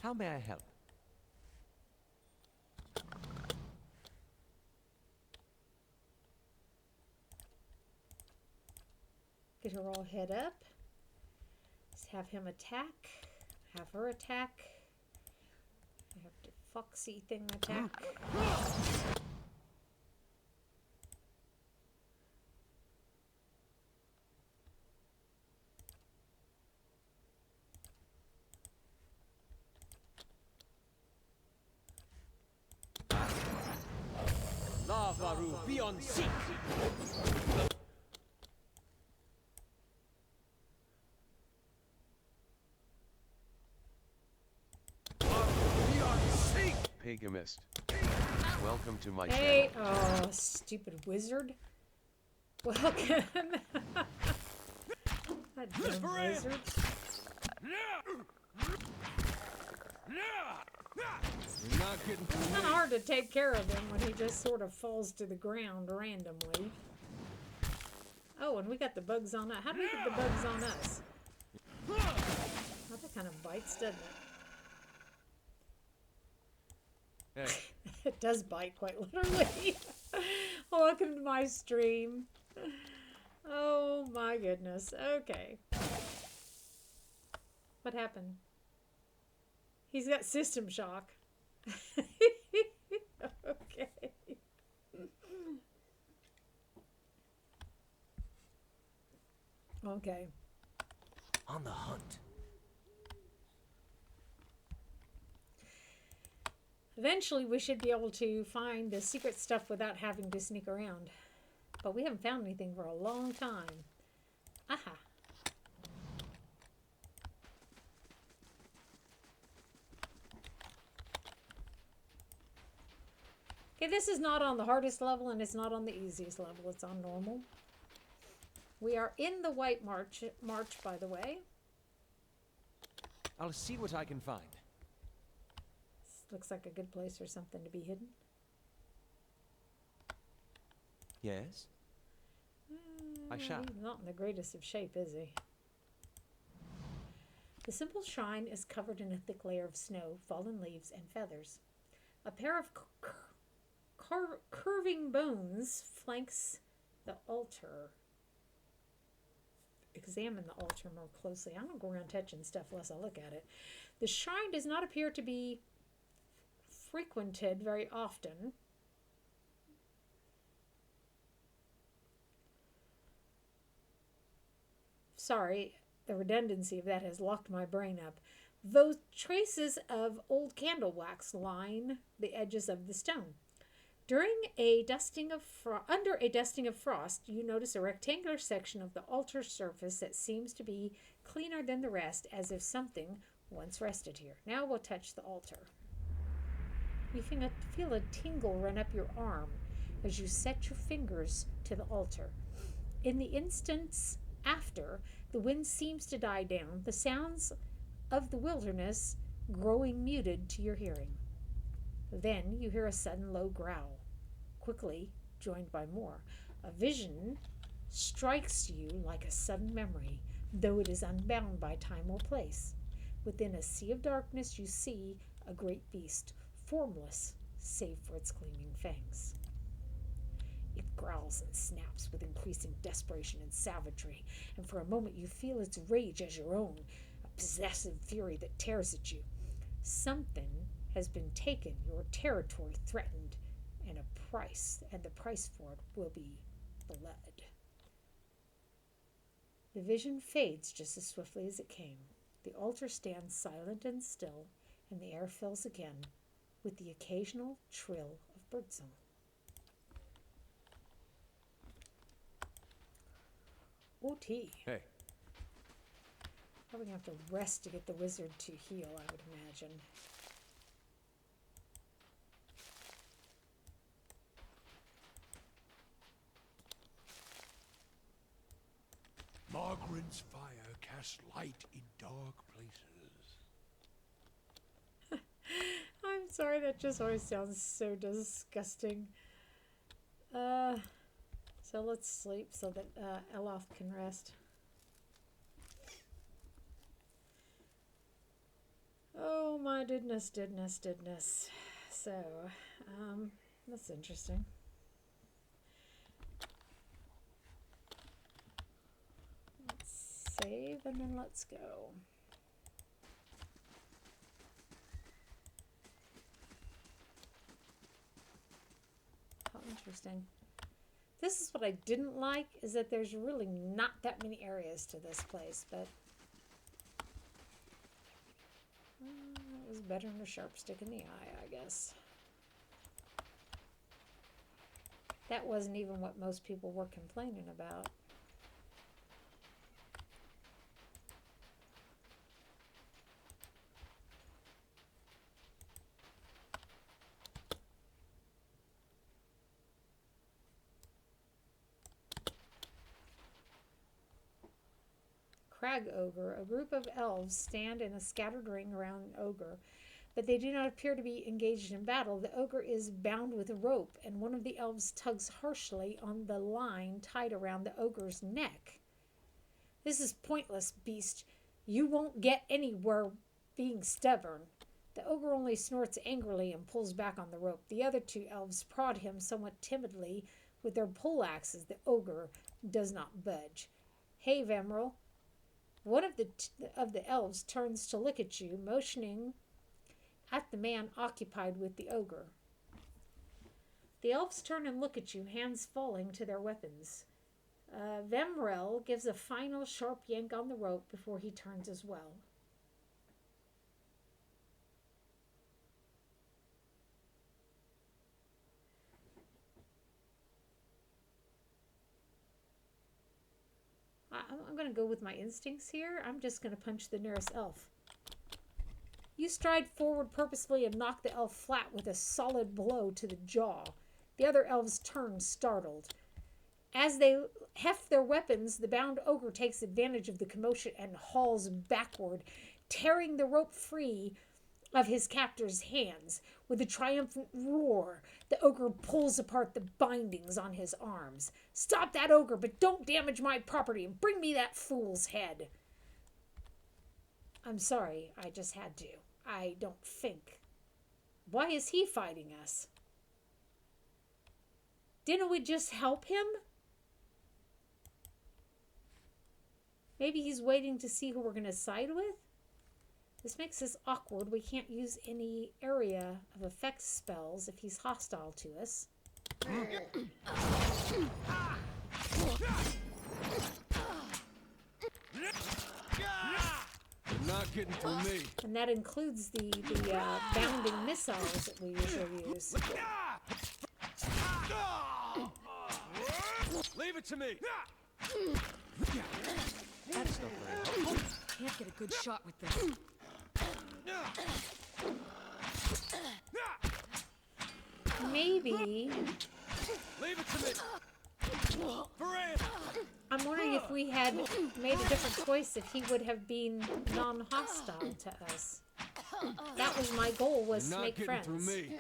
How may I help? Get her all head up. Let's have him attack. Have her attack. I have the foxy thing attack. Varu, be on seek! Pagamist. Welcome to my Hey, channel. oh, stupid wizard. Welcome. That dumb wizard. You're not getting It's kind of hard to take care of him when he just sort of falls to the ground randomly. Oh, and we got the bugs on us. How do we get the bugs on us? Well, that kind of bites, doesn't it? Hey. It does bite, quite literally. Welcome to my stream. Oh my goodness. Okay. What happened? He's got system shock. Okay. Okay. On the hunt. Eventually, we should be able to find the secret stuff without having to sneak around. But we haven't found anything for a long time. Aha. Okay, this is not on the hardest level, and it's not on the easiest level. It's on normal. We are in the White March, by the way. I'll see what I can find. This looks like a good place for something to be hidden. Yes? I shall. He's not in the greatest of shape, is he? The simple shrine is covered in a thick layer of snow, fallen leaves, and feathers. A pair of curving bones flanks the altar. Examine the altar more closely. I don't go around touching stuff unless I look at it. The shrine does not appear to be frequented very often. Sorry, the redundancy of that has locked my brain up. Though traces of old candle wax line the edges of the stone. Under a dusting of frost, you notice a rectangular section of the altar surface that seems to be cleaner than the rest, as if something once rested here. Now we'll touch the altar. You feel a tingle run up your arm as you set your fingers to the altar. In the instants after, the wind seems to die down, the sounds of the wilderness growing muted to your hearing. Then you hear a sudden low growl, quickly joined by more. A vision strikes you like a sudden memory, though it is unbound by time or place. Within a sea of darkness you see a great beast, formless save for its gleaming fangs. It growls and snaps with increasing desperation and savagery, and for a moment you feel its rage as your own, a possessive fury that tears at you. Something has been taken, your territory threatened, and the price for it will be blood. The vision fades just as swiftly as it came. The altar stands silent and still, and the air fills again with the occasional trill of birdsong. OT. Hey. Probably gonna have to rest to get the wizard to heal, I would imagine. Margaret's fire casts light in dark places. I'm sorry, that just always sounds so disgusting. So let's sleep so that Eloth can rest. Oh my goodness. So, that's interesting. Let's save and then let's go. How interesting. This is what I didn't like, is that there's really not that many areas to this place, but it was better than a sharp stick in the eye, I guess. That wasn't even what most people were complaining about. Crag Ogre. A group of elves stand in a scattered ring around an ogre, but they do not appear to be engaged in battle. The ogre is bound with a rope, and one of the elves tugs harshly on the line tied around the ogre's neck. This is pointless, beast. You won't get anywhere being stubborn. The ogre only snorts angrily and pulls back on the rope. The other two elves prod him somewhat timidly with their poleaxes. The ogre does not budge. Hey, Vemrel. One of the elves turns to look at you, motioning at the man occupied with the ogre. The elves turn and look at you, hands falling to their weapons. Vemrel gives a final sharp yank on the rope before he turns as well. I'm going to go with my instincts here. I'm just going to punch the nearest elf. You stride forward purposefully and knock the elf flat with a solid blow to the jaw. The other elves turn, startled. As they heft their weapons, the bound ogre takes advantage of the commotion and hauls backward, tearing the rope free of his captor's hands. With a triumphant roar, the ogre pulls apart the bindings on his arms. Stop that ogre, but don't damage my property, and bring me that fool's head. I'm sorry, I just had to. I don't think. Why is he fighting us? Didn't we just help him? Maybe he's waiting to see who we're going to side with? This makes this awkward. We can't use any area of effect spells if he's hostile to us. Not getting through me. And that includes the bounding missiles that we usually use. Leave it to me. That's not very helpful. Can't get a good shot with this. Maybe. Leave it to me. I'm wondering if we had made a different choice, if he would have been non-hostile to us. That was my goal, was to make friends. Through me.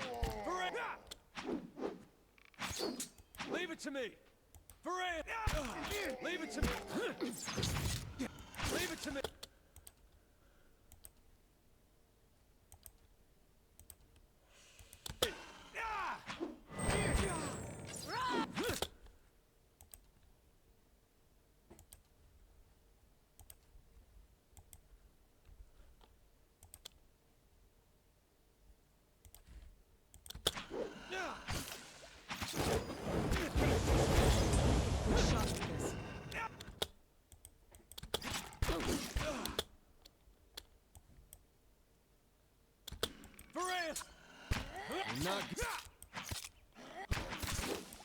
Leave it to me. Leave it to me. Leave it to me.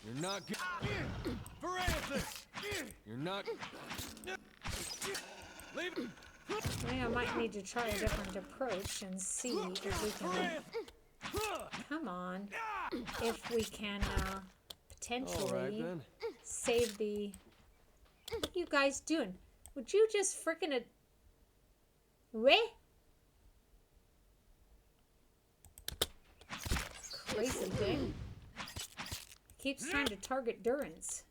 You're not You're not. Leave it. I think I might need to try a different approach and see if we can. Come on, if we can potentially save the. What are you guys doing? Would you just frickin' Crazy thing. Keeps trying to target Durance.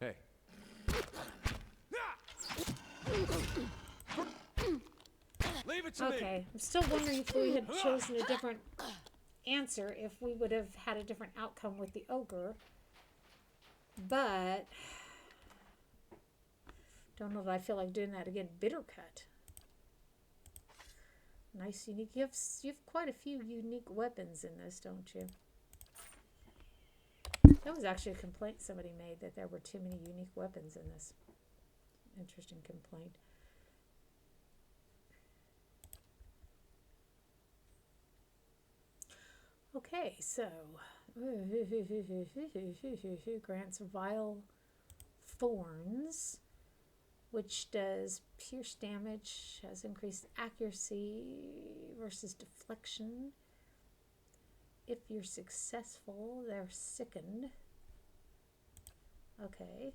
Hey. Leave it to me. Okay, I'm still wondering if we had chosen a different answer, if we would have had a different outcome with the ogre. But don't know if I feel like doing that again. Bittercut. Nice, unique. You have quite a few unique weapons in this, don't you? That was actually a complaint somebody made, that there were too many unique weapons in this. Interesting complaint. Okay, so grants vile thorns, which does pierce damage, has increased accuracy versus deflection. If you're successful, they're sickened. Okay.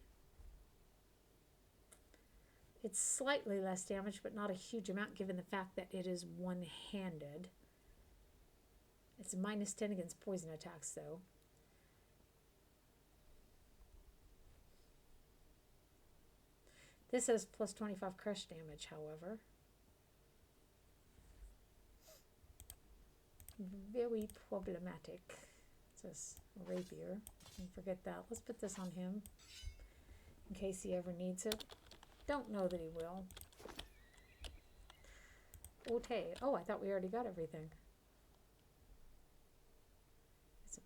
It's slightly less damage, but not a huge amount given the fact that it is one-handed. It's a -10 against poison attacks, though. This has plus 25 crush damage, however. Very problematic. It's a rapier. Don't forget that. Let's put this on him in case he ever needs it. Don't know that he will. Okay. Oh, I thought we already got everything. It's a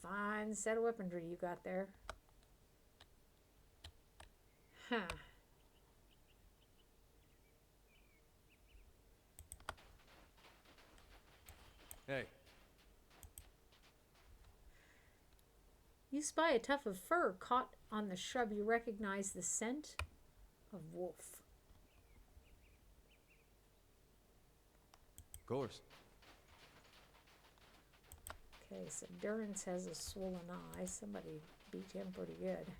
fine set of weaponry you got there. Huh. Hey. You spy a tuft of fur caught on the shrub. You recognize the scent of wolf. Of course. Okay, so Durrance has a swollen eye. Somebody beat him pretty good.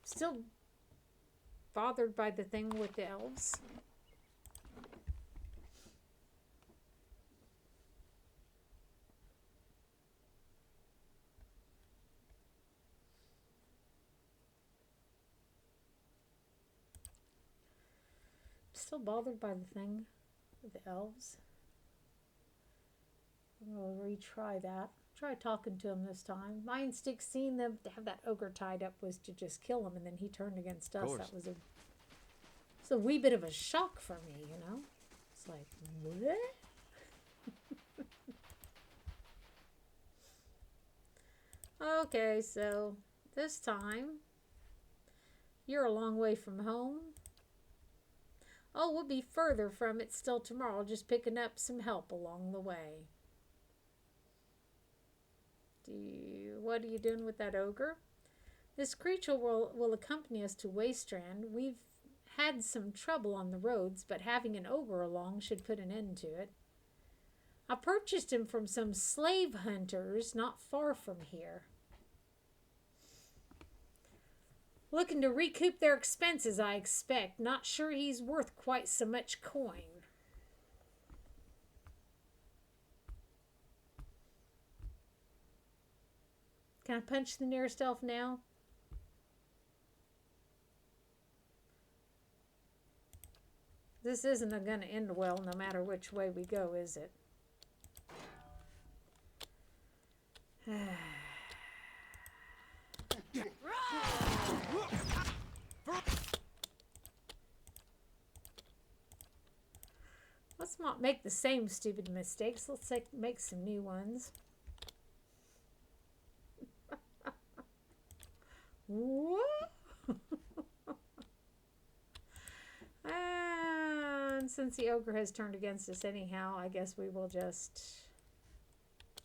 Still bothered by the thing with the elves. Still bothered by the thing with the elves. We'll retry that. Try talking to him this time. My instinct seeing them to have that ogre tied up was to just kill him, and then he turned against us. That was a wee bit of a shock for me, you know? It's like, what? Okay, so this time you're a long way from home. Oh, we'll be further from it still tomorrow, just picking up some help along the way. What are you doing with that ogre? This creature will accompany us to Wasteland. We've had some trouble on the roads, but having an ogre along should put an end to it. I purchased him from some slave hunters not far from here. Looking to recoup their expenses, I expect. Not sure he's worth quite so much coin. Can I punch the nearest elf now? This isn't going to end well no matter which way we go, is it? Let's not make the same stupid mistakes. Let's make some new ones. What? And since the ogre has turned against us anyhow, I guess we will just...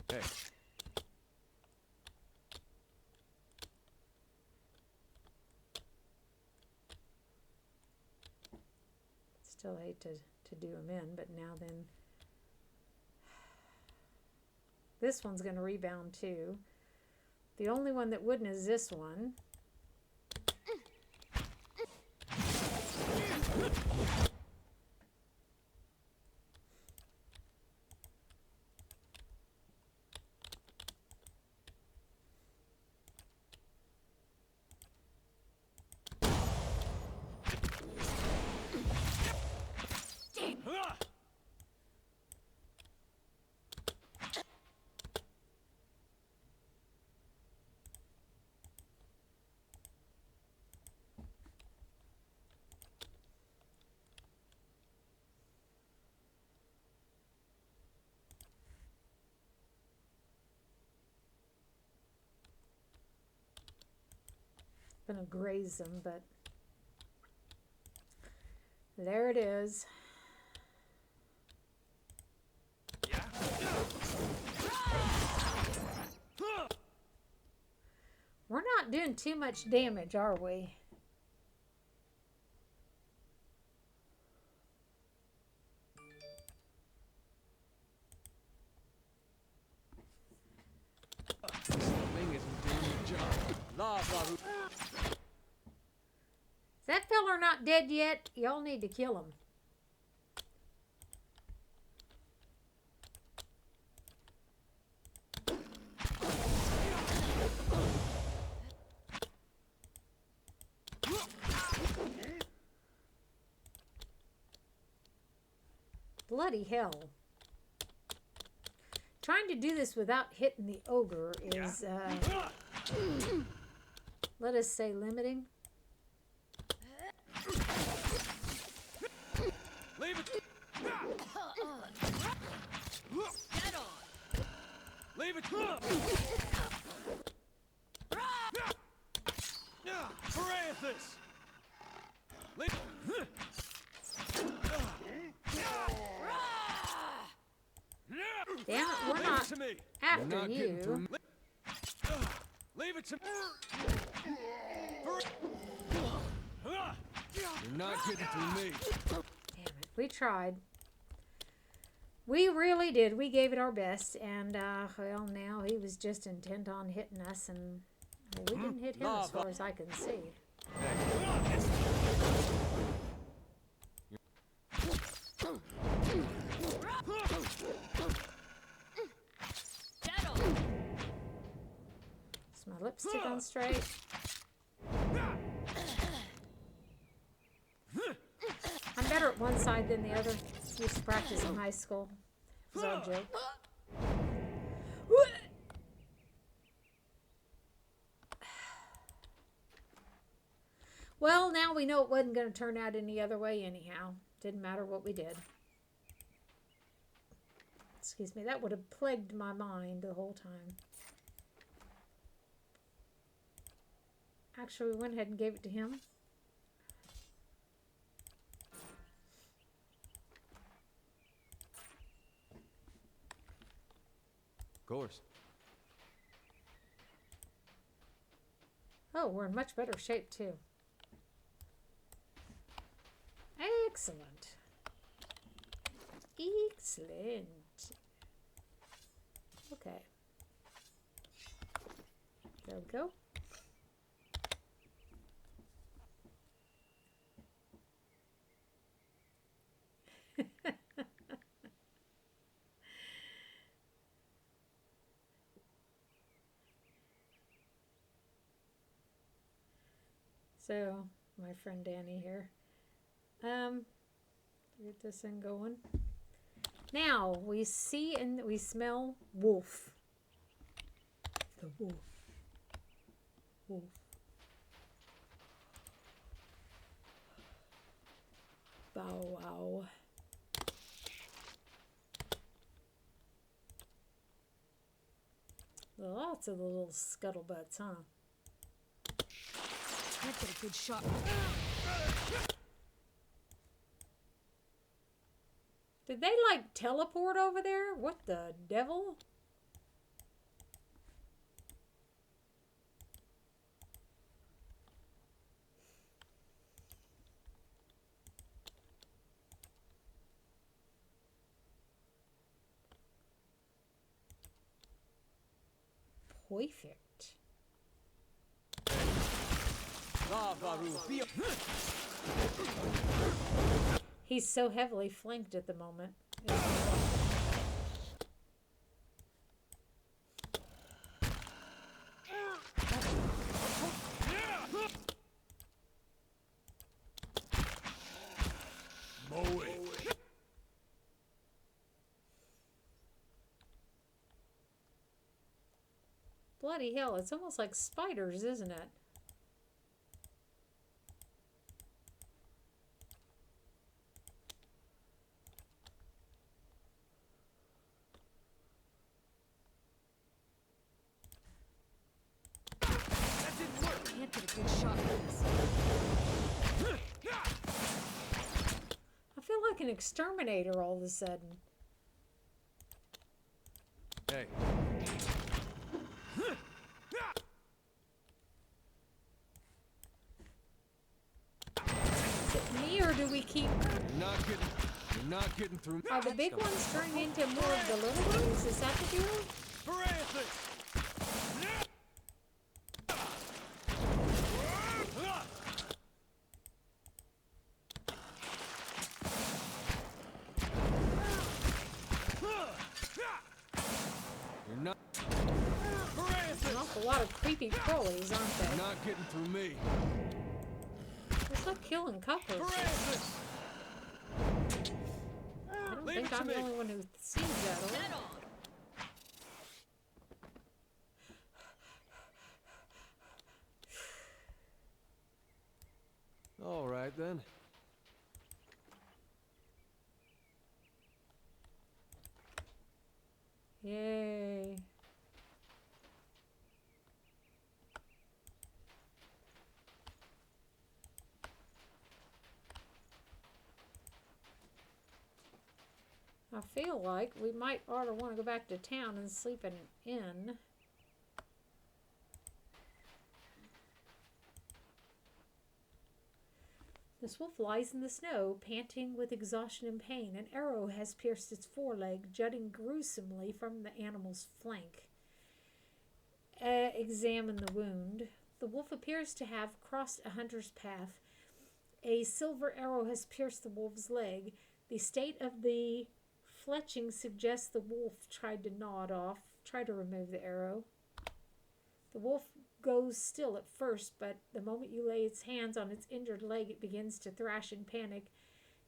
Hey. Still hate to do him in, but now then... This one's going to rebound too. The only one that wouldn't is this one. gonna graze them, but there it is. We're not doing too much damage, are we? Thing isn't doing the job. Is that feller not dead yet? Y'all need to kill him. Bloody hell. Trying to do this without hitting the ogre is, let us say, limiting. Leave it. Get on. Leave it. Paranthus. Leave. Damn it, we're not after you. Leave it to me. You're not getting through me. Damn it, we tried. We really did. We gave it our best, and well, now he was just intent on hitting us, and well, we didn't hit him as far as I can see. Is my lipstick on straight? I'm better at one side than the other. Used to practice in high school. It was our joke. Well, now we know it wasn't going to turn out any other way anyhow. Didn't matter what we did. Excuse me, that would have plagued my mind the whole time. Actually, we went ahead and gave it to him. Of course. Oh, we're in much better shape, too. Excellent. Excellent. Okay. There we go. So, my friend Danny here. Get this thing going. Now, we see and we smell wolf. The wolf. Wolf. Bow wow. Lots of little scuttlebutts, huh? Can't get a good shot. Did they like teleport over there? What the devil? Perfect. He's so heavily flanked at the moment. Bloody hell, it's almost like spiders, isn't it? Can't get a Good shot, Chris. I feel like an exterminator all of a sudden. Hey. Is it me or do we keep... You're not getting through. Are the big ones turning into more of the little ones? Is that the deal? You're not. An awful lot of creepy crawlies, aren't they? You're not getting through me. It's like killing cockroaches. I don't think I'm the only one who sees that. Head on. All right, then. Yay. I feel like we might ought to want to go back to town and sleep in an inn. This wolf lies in the snow, panting with exhaustion and pain. An arrow has pierced its foreleg, jutting gruesomely from the animal's flank. Examine the wound. The wolf appears to have crossed a hunter's path. A silver arrow has pierced the wolf's leg. The state of the fletching suggests the wolf tried to gnaw it off, try to remove the arrow. The wolf goes still at first, but the moment you lay its hands on its injured leg, it begins to thrash in panic.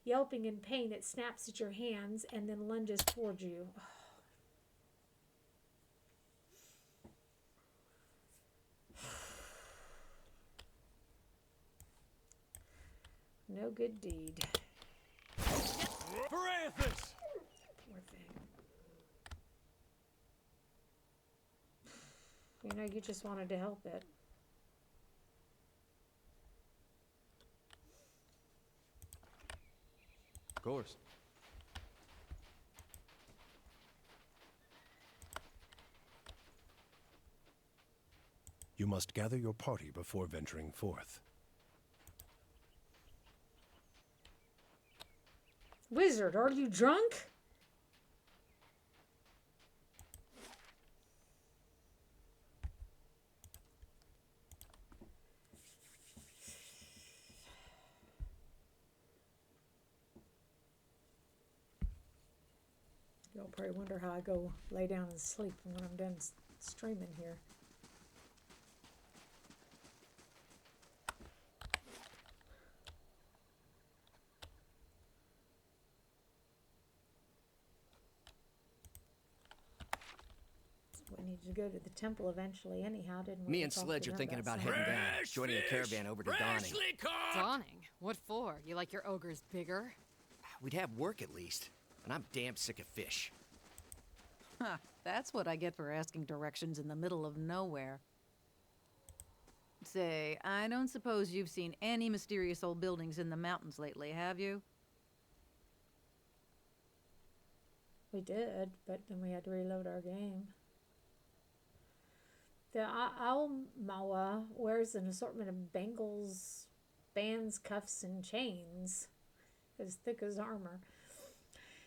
Yelping in pain, it snaps at your hands and then lunges towards you. No good deed. Parathis! Poor thing. You know, you just wanted to help it. Of course. You must gather your party before venturing forth. Wizard, are you drunk? You'll probably wonder how I go lay down and sleep when I'm done streaming here. We need to go to the temple eventually anyhow, didn't we? Me and Sledge are thinking about heading down, joining a caravan over to Dawning. Dawning? What for? You like your ogres bigger? We'd have work at least, and I'm damn sick of fish. Huh, that's what I get for asking directions in the middle of nowhere. Say, I don't suppose you've seen any mysterious old buildings in the mountains lately, have you? We did, but then we had to reload our game. The Almawa wears an assortment of bangles, bands, cuffs, and chains, as thick as armor.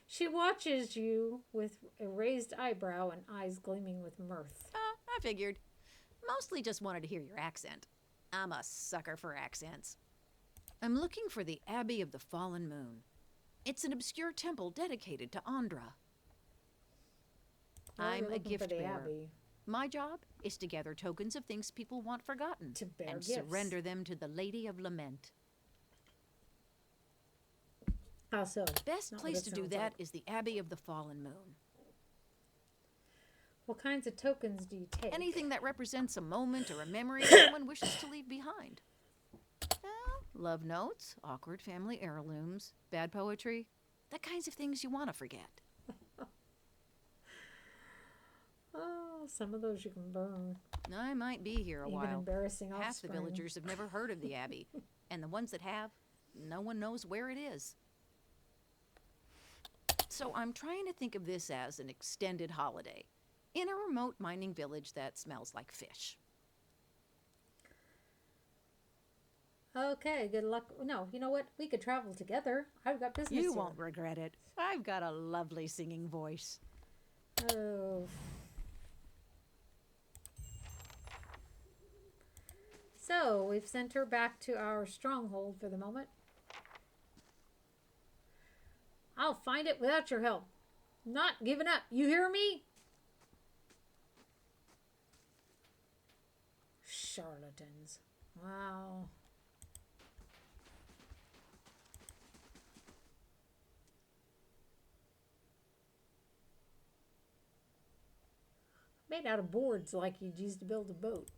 She watches you with a raised eyebrow and eyes gleaming with mirth. I figured. Mostly just wanted to hear your accent. I'm a sucker for accents. I'm looking for the Abbey of the Fallen Moon. It's an obscure temple dedicated to Andra. Well, I'm you're a looking gift for the bearer. Abbey. My job is to gather tokens of things people want forgotten To bear and gifts. surrender them to the Lady of Lament. Also, Best not what place it to do sounds that like. is the Abbey of the Fallen Moon. What kinds of tokens do you take? Anything that represents a moment or a memory someone wishes to leave behind. Well, love notes, awkward family heirlooms, bad poetry, the kinds of things you want to forget. Oh, Well, some of those you can burn. I might be here a Even while. embarrassing Half the offspring. villagers have never heard of the Abbey, and the ones that have, no one knows where it is. So I'm trying to think of this as an extended holiday in a remote mining village that smells like fish. Okay, good luck. No, you know what? We could travel together. I've got business You here. won't regret it. I've got a lovely singing voice. Oh. So, we've sent her back to our stronghold for the moment. I'll find it without your help. Not giving up. You hear me? Charlatans. Wow. Made out of boards like you'd use to build a boat.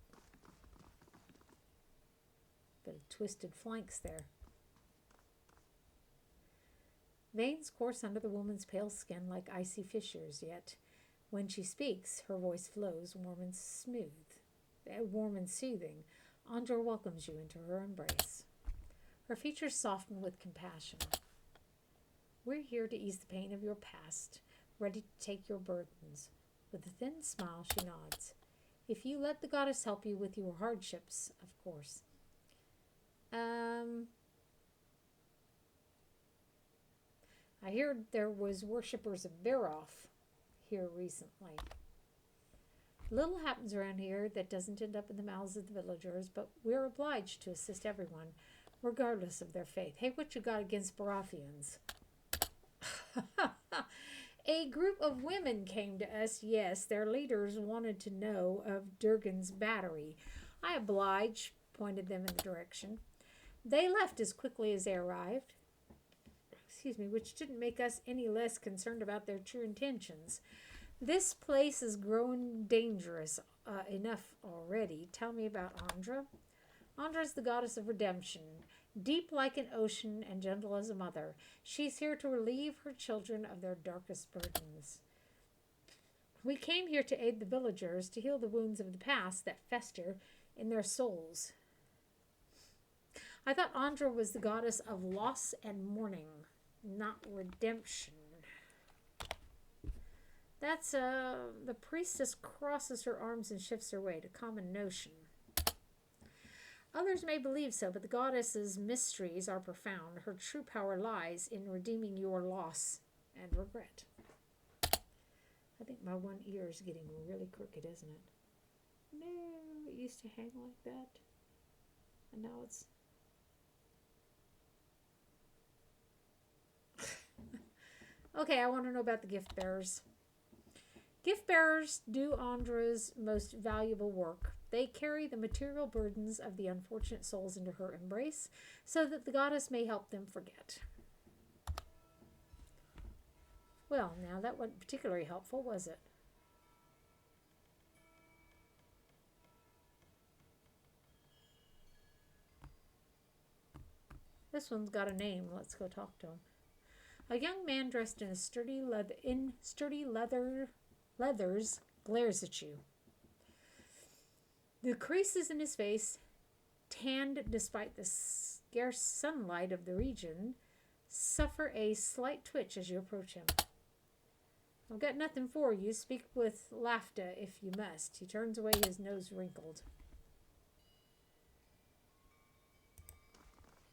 Bit of twisted flanks there. Veins course under the woman's pale skin like icy fissures, yet when she speaks, her voice flows warm and soothing. Andra welcomes you into her embrace. Her features soften with compassion. We're here to ease the pain of your past, ready to take your burdens. With a thin smile, she nods. If you let the goddess help you with your hardships, of course. I hear there was worshippers of Beroth here recently. Little happens around here that doesn't end up in the mouths of the villagers, but we're obliged to assist everyone, regardless of their faith. Hey, what you got against Barathians? A group of women came to us. Yes, their leaders wanted to know of Durgan's battery. I obliged, pointed them in the direction. They left as quickly as they arrived. Which didn't make us any less concerned about their true intentions. This place is growing dangerous enough already. Tell me about Andra. Andra is the goddess of redemption, deep like an ocean and gentle as a mother. She's here to relieve her children of their darkest burdens. We came here to aid the villagers to heal the wounds of the past that fester in their souls. I thought Andra was the goddess of loss and mourning, not redemption. That's the priestess crosses her arms and shifts her weight, a common notion. Others may believe so, but the goddess's mysteries are profound. Her true power lies in redeeming your loss and regret. I think my one ear is getting really crooked, isn't it? No, it used to hang like that. And now it's... Okay, I want to know about the gift bearers. Gift bearers do Andra's most valuable work. They carry the material burdens of the unfortunate souls into her embrace so that the goddess may help them forget. Well, now that wasn't particularly helpful, was it? This one's got a name. Let's go talk to him. A young man dressed in sturdy leathers glares at you. The creases in his face, tanned despite the scarce sunlight of the region, suffer a slight twitch as you approach him. I've got nothing for you. Speak with laughter if you must. He turns away, his nose wrinkled.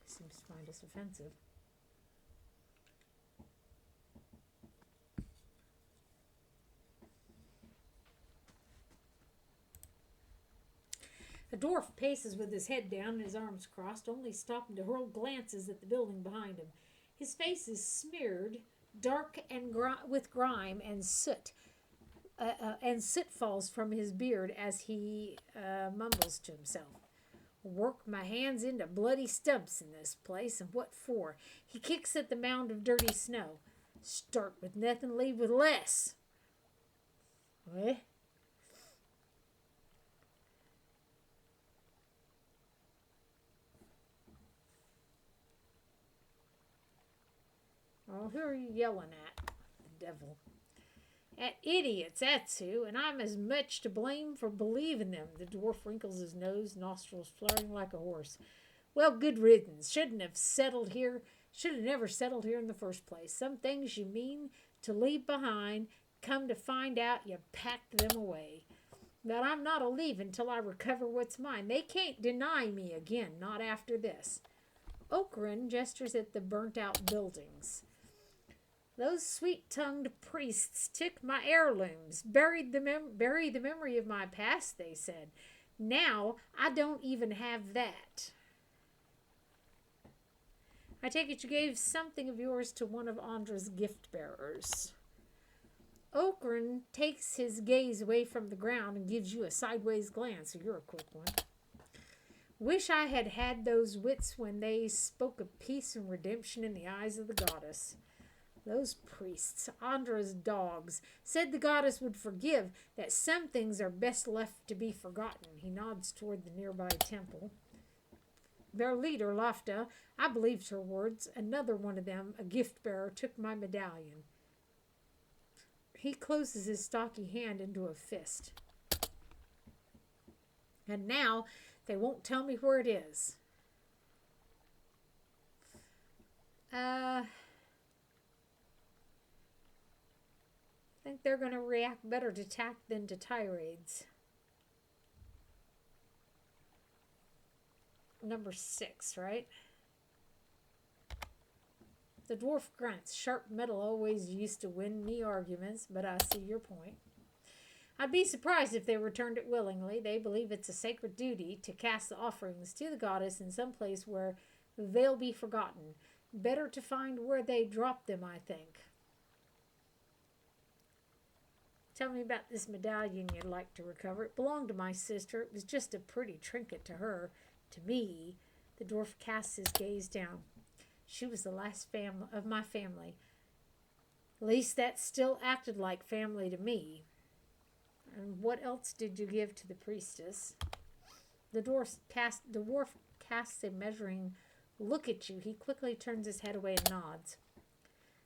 Seems to find us offensive. The dwarf paces with his head down and his arms crossed, only stopping to hurl glances at the building behind him. His face is smeared, dark and with grime and soot falls from his beard as he mumbles to himself. Work my hands into bloody stumps in this place, and what for? He kicks at the mound of dirty snow. Start with nothing, leave with less. Eh? Oh, who are you yelling at? The devil. Idiots, that's who, and I'm as much to blame for believing them. The dwarf wrinkles his nose, nostrils flaring like a horse. Well, good riddance. Should have never settled here in the first place. Some things you mean to leave behind, come to find out you packed them away. But I'm not a-leaving till I recover what's mine. They can't deny me again, not after this. Oakron gestures at the burnt-out buildings. Those sweet-tongued priests took my heirlooms, buried the memory of my past, they said. Now I don't even have that. I take it you gave something of yours to one of Andra's gift-bearers. Oakron takes his gaze away from the ground and gives you a sideways glance. You're a quick one. Wish I had had those wits when they spoke of peace and redemption in the eyes of the goddess. Those priests, Andra's dogs, said the goddess would forgive, that some things are best left to be forgotten. He nods toward the nearby temple. Their leader, Lafta, I believed her words. Another one of them, a gift-bearer, took my medallion. He closes his stocky hand into a fist. And now they won't tell me where it is. I think they're going to react better to tact than to tirades. Number 6, right? The dwarf grunts. Sharp metal always used to win me arguments, but I see your point. I'd be surprised if they returned it willingly. They believe it's a sacred duty to cast the offerings to the goddess in some place where they'll be forgotten. Better to find where they dropped them, I think. Tell me about this medallion you'd like to recover. It belonged to my sister. It was just a pretty trinket to her. To me, the dwarf casts his gaze down. She was the last of my family. At least that still acted like family to me. And what else did you give to the priestess? The dwarf casts a measuring look at you. He quickly turns his head away and nods.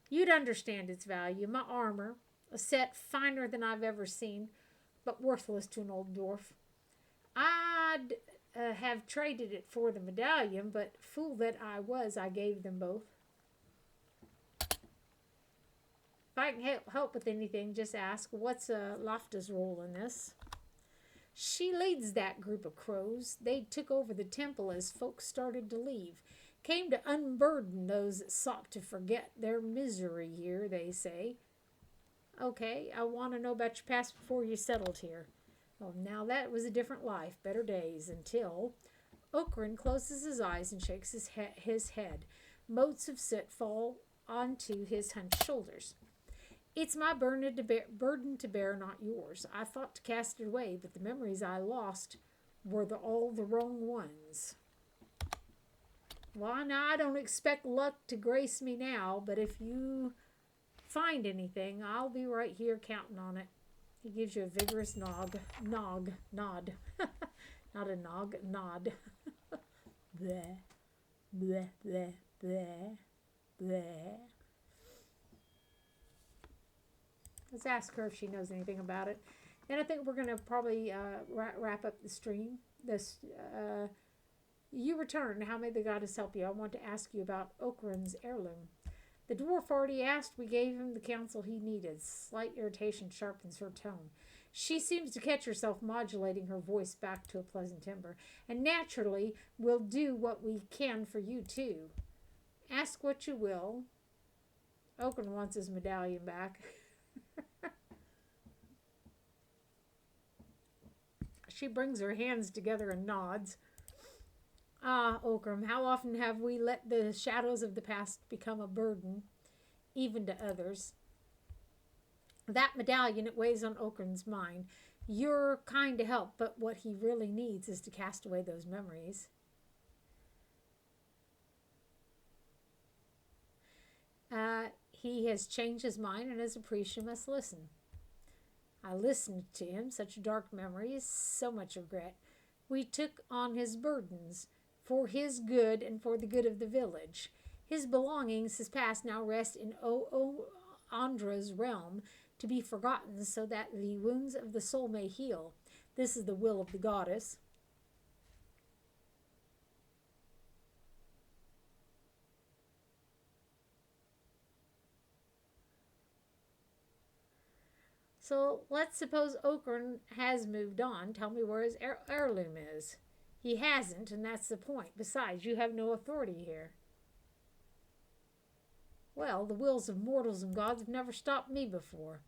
You'd understand its value. My armor, a set finer than I've ever seen, but worthless to an old dwarf. I'd have traded it for the medallion, but fool that I was, I gave them both. If I can help with anything, just ask, what's Lafta's role in this? She leads that group of crows. They took over the temple as folks started to leave. Came to unburden those that sought to forget their misery here, they say. Okay, I want to know about your past before you settled here. Well, now that was a different life, better days, until Oakron closes his eyes and shakes his head. Motes of soot fall onto his hunched shoulders. It's my burden to bear, not yours. I thought to cast it away, but the memories I lost were all the wrong ones. Well, now I don't expect luck to grace me now, but if you find anything, I'll be right here counting on it. He gives you a vigorous nod. Not a nog, nod. Bleh, bleh, bleh, bleh, bleh. Let's ask her if she knows anything about it. And I think we're going to probably wrap up the stream. You return. How may the goddess help you? I want to ask you about Oakron's heirloom. The dwarf already asked. We gave him the counsel he needed. Slight irritation sharpens her tone. She seems to catch herself modulating her voice back to a pleasant timbre. And naturally, we'll do what we can for you, too. Ask what you will. Oakron wants his medallion back. She brings her hands together and nods. Ah, Oakron, how often have we let the shadows of the past become a burden, even to others? That medallion, it weighs on Oakron's mind. You're kind to help, but what he really needs is to cast away those memories. He has changed his mind, and as a priest you must listen. I listened to him, such dark memories, so much regret. We took on his burdens, for his good and for the good of the village. His belongings, his past, now rest in Andra's realm. to be forgotten so that the wounds of the soul may heal. This is the will of the goddess. So let's suppose Oakern has moved on. Tell me where his heirloom is. He hasn't, and that's the point. Besides, you have no authority here. Well, the wills of mortals and gods have never stopped me before.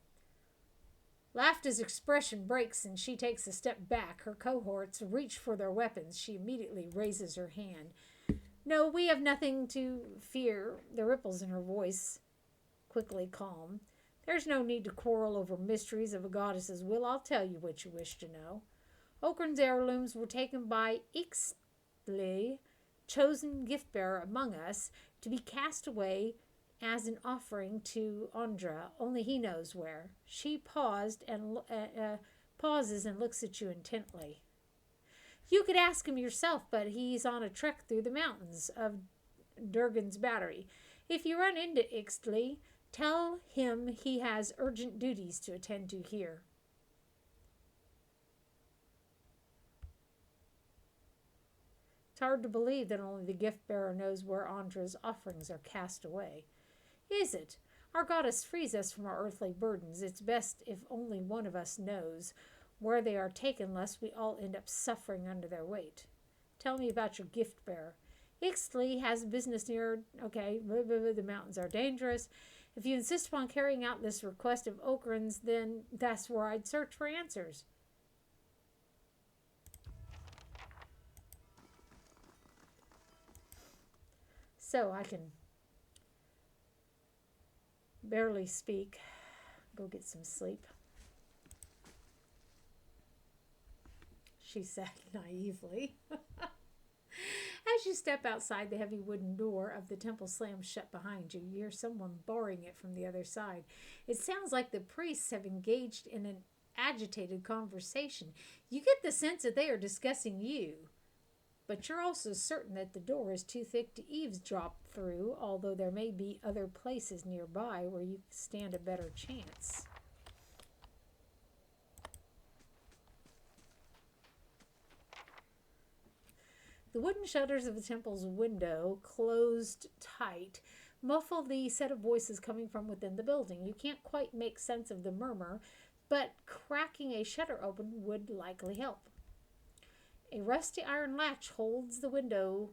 Lafta's expression breaks and she takes a step back. Her cohorts reach for their weapons. She immediately raises her hand. No, we have nothing to fear. The ripples in her voice quickly calm. There's no need to quarrel over mysteries of a goddess's will. I'll tell you what you wish to know. Oakern's heirlooms were taken by Ixtli, chosen gift-bearer among us, to be cast away as an offering to Andra. Only he knows where. She pauses and looks at you intently. You could ask him yourself, but he's on a trek through the mountains of Durgan's Battery. If you run into Ixtli, tell him he has urgent duties to attend to here. It's hard to believe that only the gift-bearer knows where Andra's offerings are cast away. Is it? Our goddess frees us from our earthly burdens. It's best if only one of us knows where they are taken, lest we all end up suffering under their weight. Tell me about your gift-bearer. Ixtli has business near... Okay, the mountains are dangerous. If you insist upon carrying out this request of Oakern's, then that's where I'd search for answers. So I can barely speak. Go get some sleep. She said naively. As you step outside, the heavy wooden door of the temple slams shut behind you. You hear someone barring it from the other side. It sounds like the priests have engaged in an agitated conversation. You get the sense that they are discussing you, but you're also certain that the door is too thick to eavesdrop through, although there may be other places nearby where you stand a better chance. The wooden shutters of the temple's window, closed tight, muffle the set of voices coming from within the building. You can't quite make sense of the murmur, but cracking a shutter open would likely help. A rusty iron latch holds the window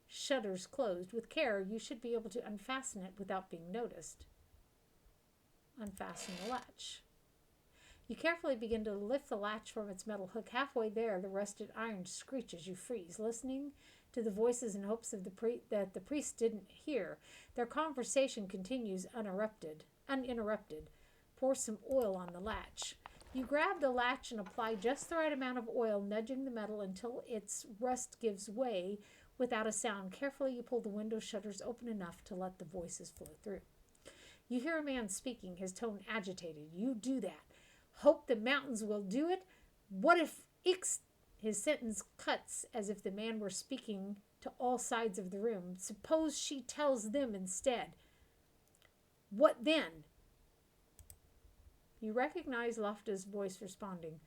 shutters closed. With care, you should be able to unfasten it without being noticed. Unfasten the latch. You carefully begin to lift the latch from its metal hook. Halfway there, the rusted iron screeches. You freeze, listening to the voices in hopes of that the priest didn't hear. Their conversation continues uninterrupted. Pour some oil on the latch. You grab the latch and apply just the right amount of oil, nudging the metal until its rust gives way without a sound. Carefully, you pull the window shutters open enough to let the voices flow through. You hear a man speaking, his tone agitated. You do that. Hope the mountains will do it. What if His sentence cuts as if the man were speaking to all sides of the room. Suppose she tells them instead. What then? You recognize Lofta's voice responding.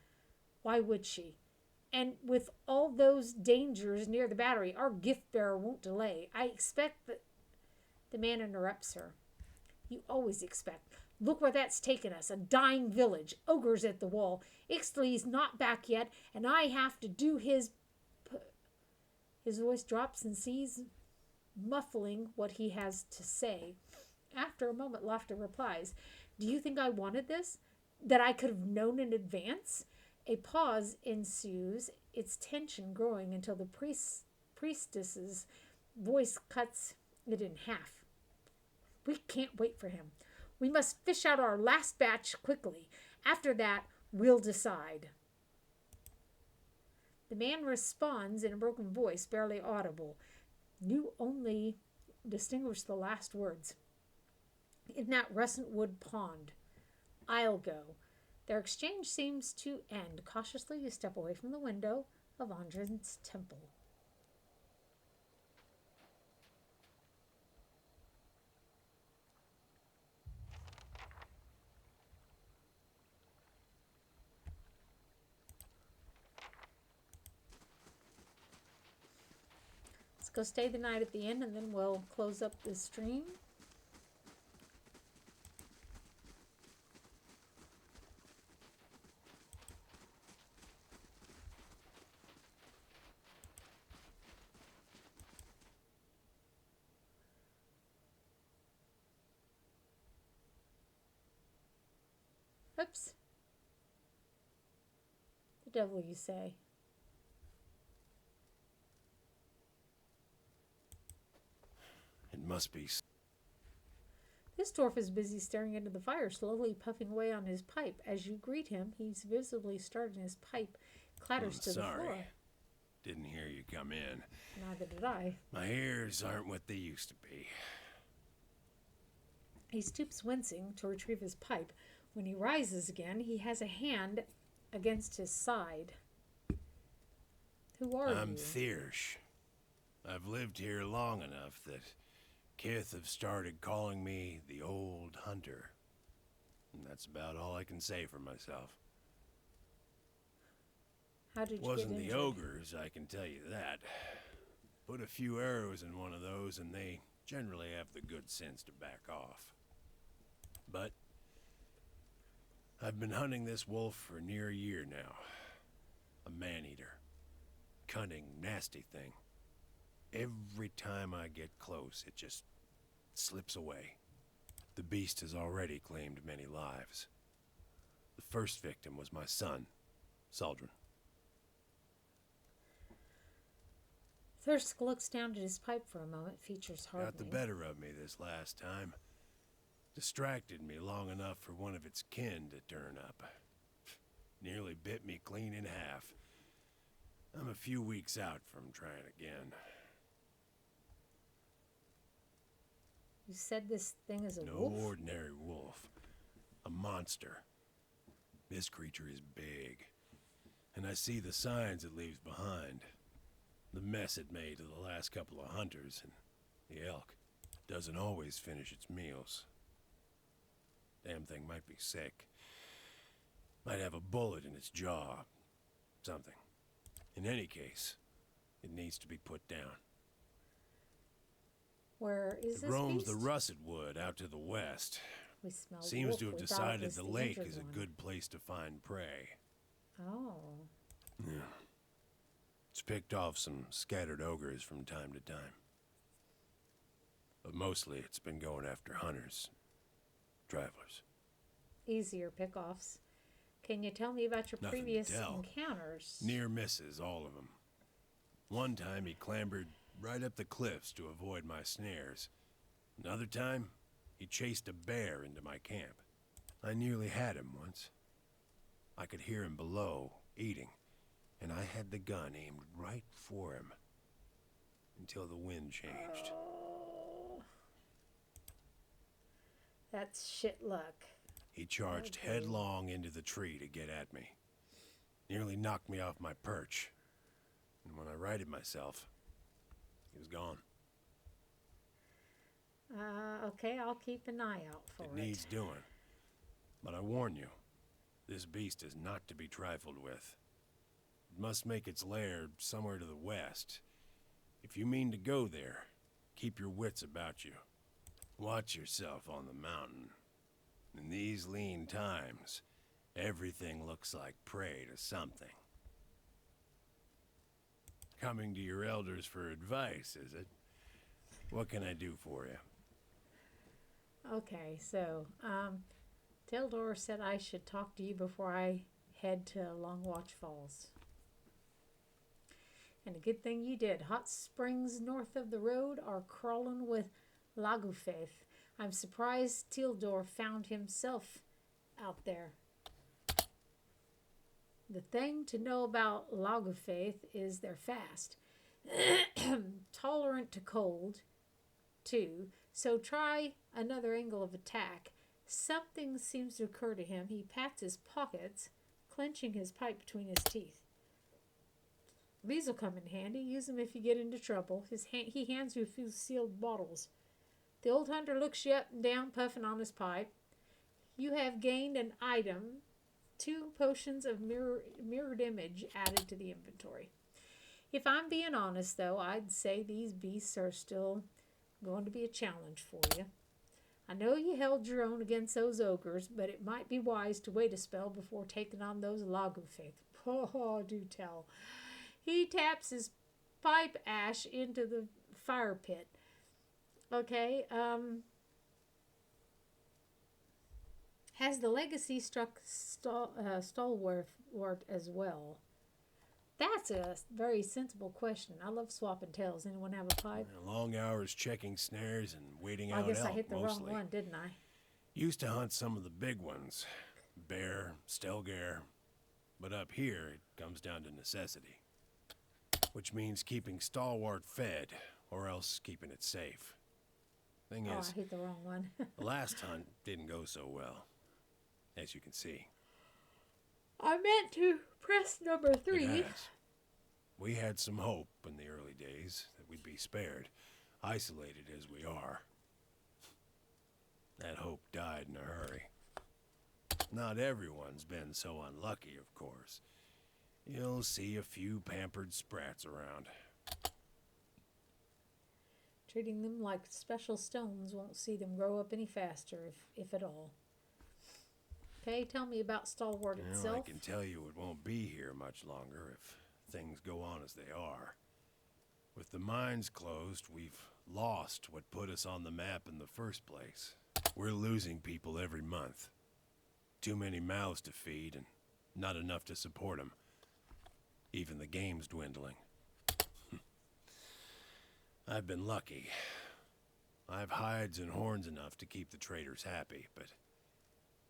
Why would she? And with all those dangers near the battery, our gift bearer won't delay. I expect that... The man interrupts her. You always expect. Look where that's taken us. A dying village. Ogres at the wall. Ixtli's not back yet, and I have to do his... His voice drops and ceases, muffling what he has to say. After a moment, Lofta replies, Do you think I wanted this? That I could have known in advance? A pause ensues, its tension growing until the priestess's voice cuts it in half. We can't wait for him. We must fish out our last batch quickly. After that, we'll decide. The man responds in a broken voice, barely audible. You only distinguish the last words. In that russet wood pond. I'll go. Their exchange seems to end. Cautiously, you step away from the window of Andren's temple. go stay the night at the inn, and then we'll close up the stream. Oops. The devil, you say? It must be. This dwarf is busy staring into the fire, slowly puffing away on his pipe. As you greet him, he's visibly starting his pipe, clatters to the floor. Didn't hear you come in. Neither did I. My ears aren't what they used to be. He stoops, wincing, to retrieve his pipe. When he rises again, he has a hand against his side. Who are you? I'm Thiersch. I've lived here long enough that Kith have started calling me the Old Hunter. And that's about all I can say for myself. How did you Wasn't get the injured? ogres, I can tell you that. Put a few arrows in one of those and they generally have the good sense to back off. But I've been hunting this wolf for near a year now. A man-eater. Cunning, nasty thing. Every time I get close, it just slips away. The beast has already claimed many lives. The first victim was my son, Saldren. Thirsk looks down at his pipe for a moment, features hardening. Got the better of me this last time. Distracted me long enough for one of its kin to turn up. Nearly bit me clean in half. I'm a few weeks out from trying again. You said this thing is a No wolf? ordinary wolf. A monster. This creature is big. And I see the signs it leaves behind. The mess it made to the last couple of hunters, and the elk doesn't always finish its meals. Damn thing might be sick. Might have a bullet in its jaw. Something. In any case, it needs to be put down. Where is It this roams beast? the russet wood out to the west. We smell Seems wolf. to have We thought it decided was the the lake injured is a one. good place to find prey. Oh. Yeah. It's picked off some scattered ogres from time to time. But mostly it's been going after hunters, travelers. Easier pickoffs. Can you tell me about your Nothing to previous tell. encounters? Near misses, all of them. One time he clambered right up the cliffs to avoid my snares. Another time, he chased a bear into my camp. I nearly had him once. I could hear him below, eating, and I had the gun aimed right for him. Until the wind changed. Oh. That's shit luck. He charged headlong into the tree to get at me. Nearly knocked me off my perch. And when I righted myself, he was gone. Okay, I'll keep an eye out for it. It needs doing. But I warn you, this beast is not to be trifled with. It must make its lair somewhere to the west. If you mean to go there, keep your wits about you. Watch yourself on the mountain. In these lean times, everything looks like prey to something. Coming to your elders for advice, is it? What can I do for you? Okay, so, Tildor said I should talk to you before I head to Longwatch Falls. And a good thing you did. Hot springs north of the road are crawling with Lagufaith. I'm surprised Tildor found himself out there. The thing to know about Lagufaith is they're fast. Tolerant to cold, too. So try another angle of attack. Something seems to occur to him. He pats his pockets, clenching his pipe between his teeth. These will come in handy. Use them if you get into trouble. He hands you a few sealed bottles. The old hunter looks you up and down, puffing on his pipe. You have gained an item. 2 potions of mirrored image added to the inventory. If I'm being honest, though, I'd say these beasts are still going to be a challenge for you. I know you held your own against those ogres, but it might be wise to wait a spell before taking on those Lagerfith. Oh, do tell. He taps his pipe ash into the fire pit. Okay, has the legacy struck Stalwart as well? That's a very sensible question. I love swapping tails. Anyone have a pipe? Long hours checking snares and waiting out I guess elk, I hit the mostly. wrong one, didn't I? Used to hunt some of the big ones. Bear, Stelgare. But up here, it comes down to necessity. Which means keeping Stalwart fed, or else keeping it safe. Thing Oh, is, I hit the wrong one. the last hunt didn't go so well, as you can see. I meant to press number 3. It has. We had some hope in the early days that we'd be spared, isolated as we are. That hope died in a hurry. Not everyone's been so unlucky, of course. You'll see a few pampered sprats around. Treating them like special stones won't see them grow up any faster, if at all. Okay, tell me about Stalwart Well, itself. I can tell you it won't be here much longer if things go on as they are. With the mines closed, we've lost what put us on the map in the first place. We're losing people every month. Too many mouths to feed and not enough to support them. Even the game's dwindling. I've been lucky. I've hides and horns enough to keep the traders happy, but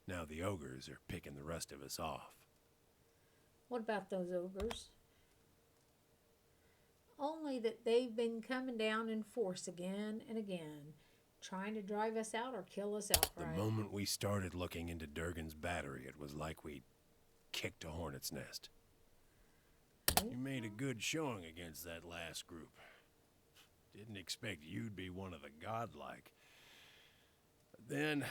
now the ogres are picking the rest of us off. What about those ogres? Only that they've been coming down in force again and again, trying to drive us out or kill us outright. The moment we started looking into Durgan's battery, it was like we kicked a hornet's nest. You made a good showing against that last group. Didn't expect you'd be one of the godlike. But then,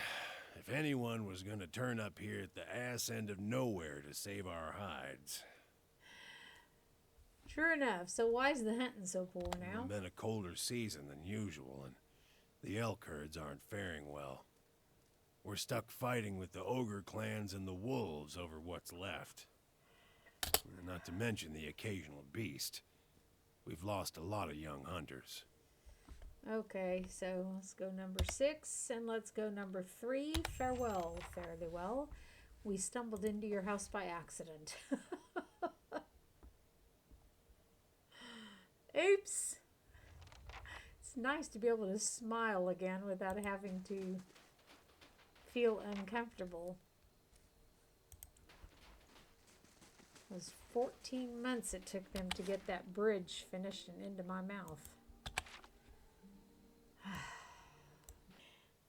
if anyone was going to turn up here at the ass end of nowhere to save our hides... Sure enough. So why's the hunting so poor now? It's been a colder season than usual, and the elk herds aren't faring well. We're stuck fighting with the ogre clans and the wolves over what's left. Not to mention the occasional beast. We've lost a lot of young hunters. Okay, so let's go number 6, and let's go number 3. Farewell, fairly well. We stumbled into your house by accident. Oops. It's nice to be able to smile again without having to feel uncomfortable. It was 14 months it took them to get that bridge finished and into my mouth.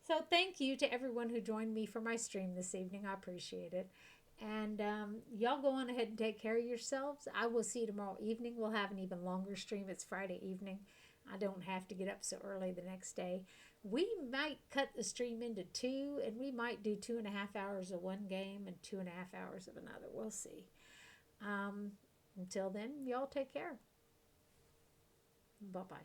So thank you to everyone who joined me for my stream this evening. I appreciate it. And y'all go on ahead and take care of yourselves. I will see you tomorrow evening. We'll have an even longer stream. It's Friday evening. I don't have to get up so early the next day. We might cut the stream into 2, and we might do 2.5 hours of one game and 2.5 hours of another. We'll see. Until then, y'all take care. Bye-bye.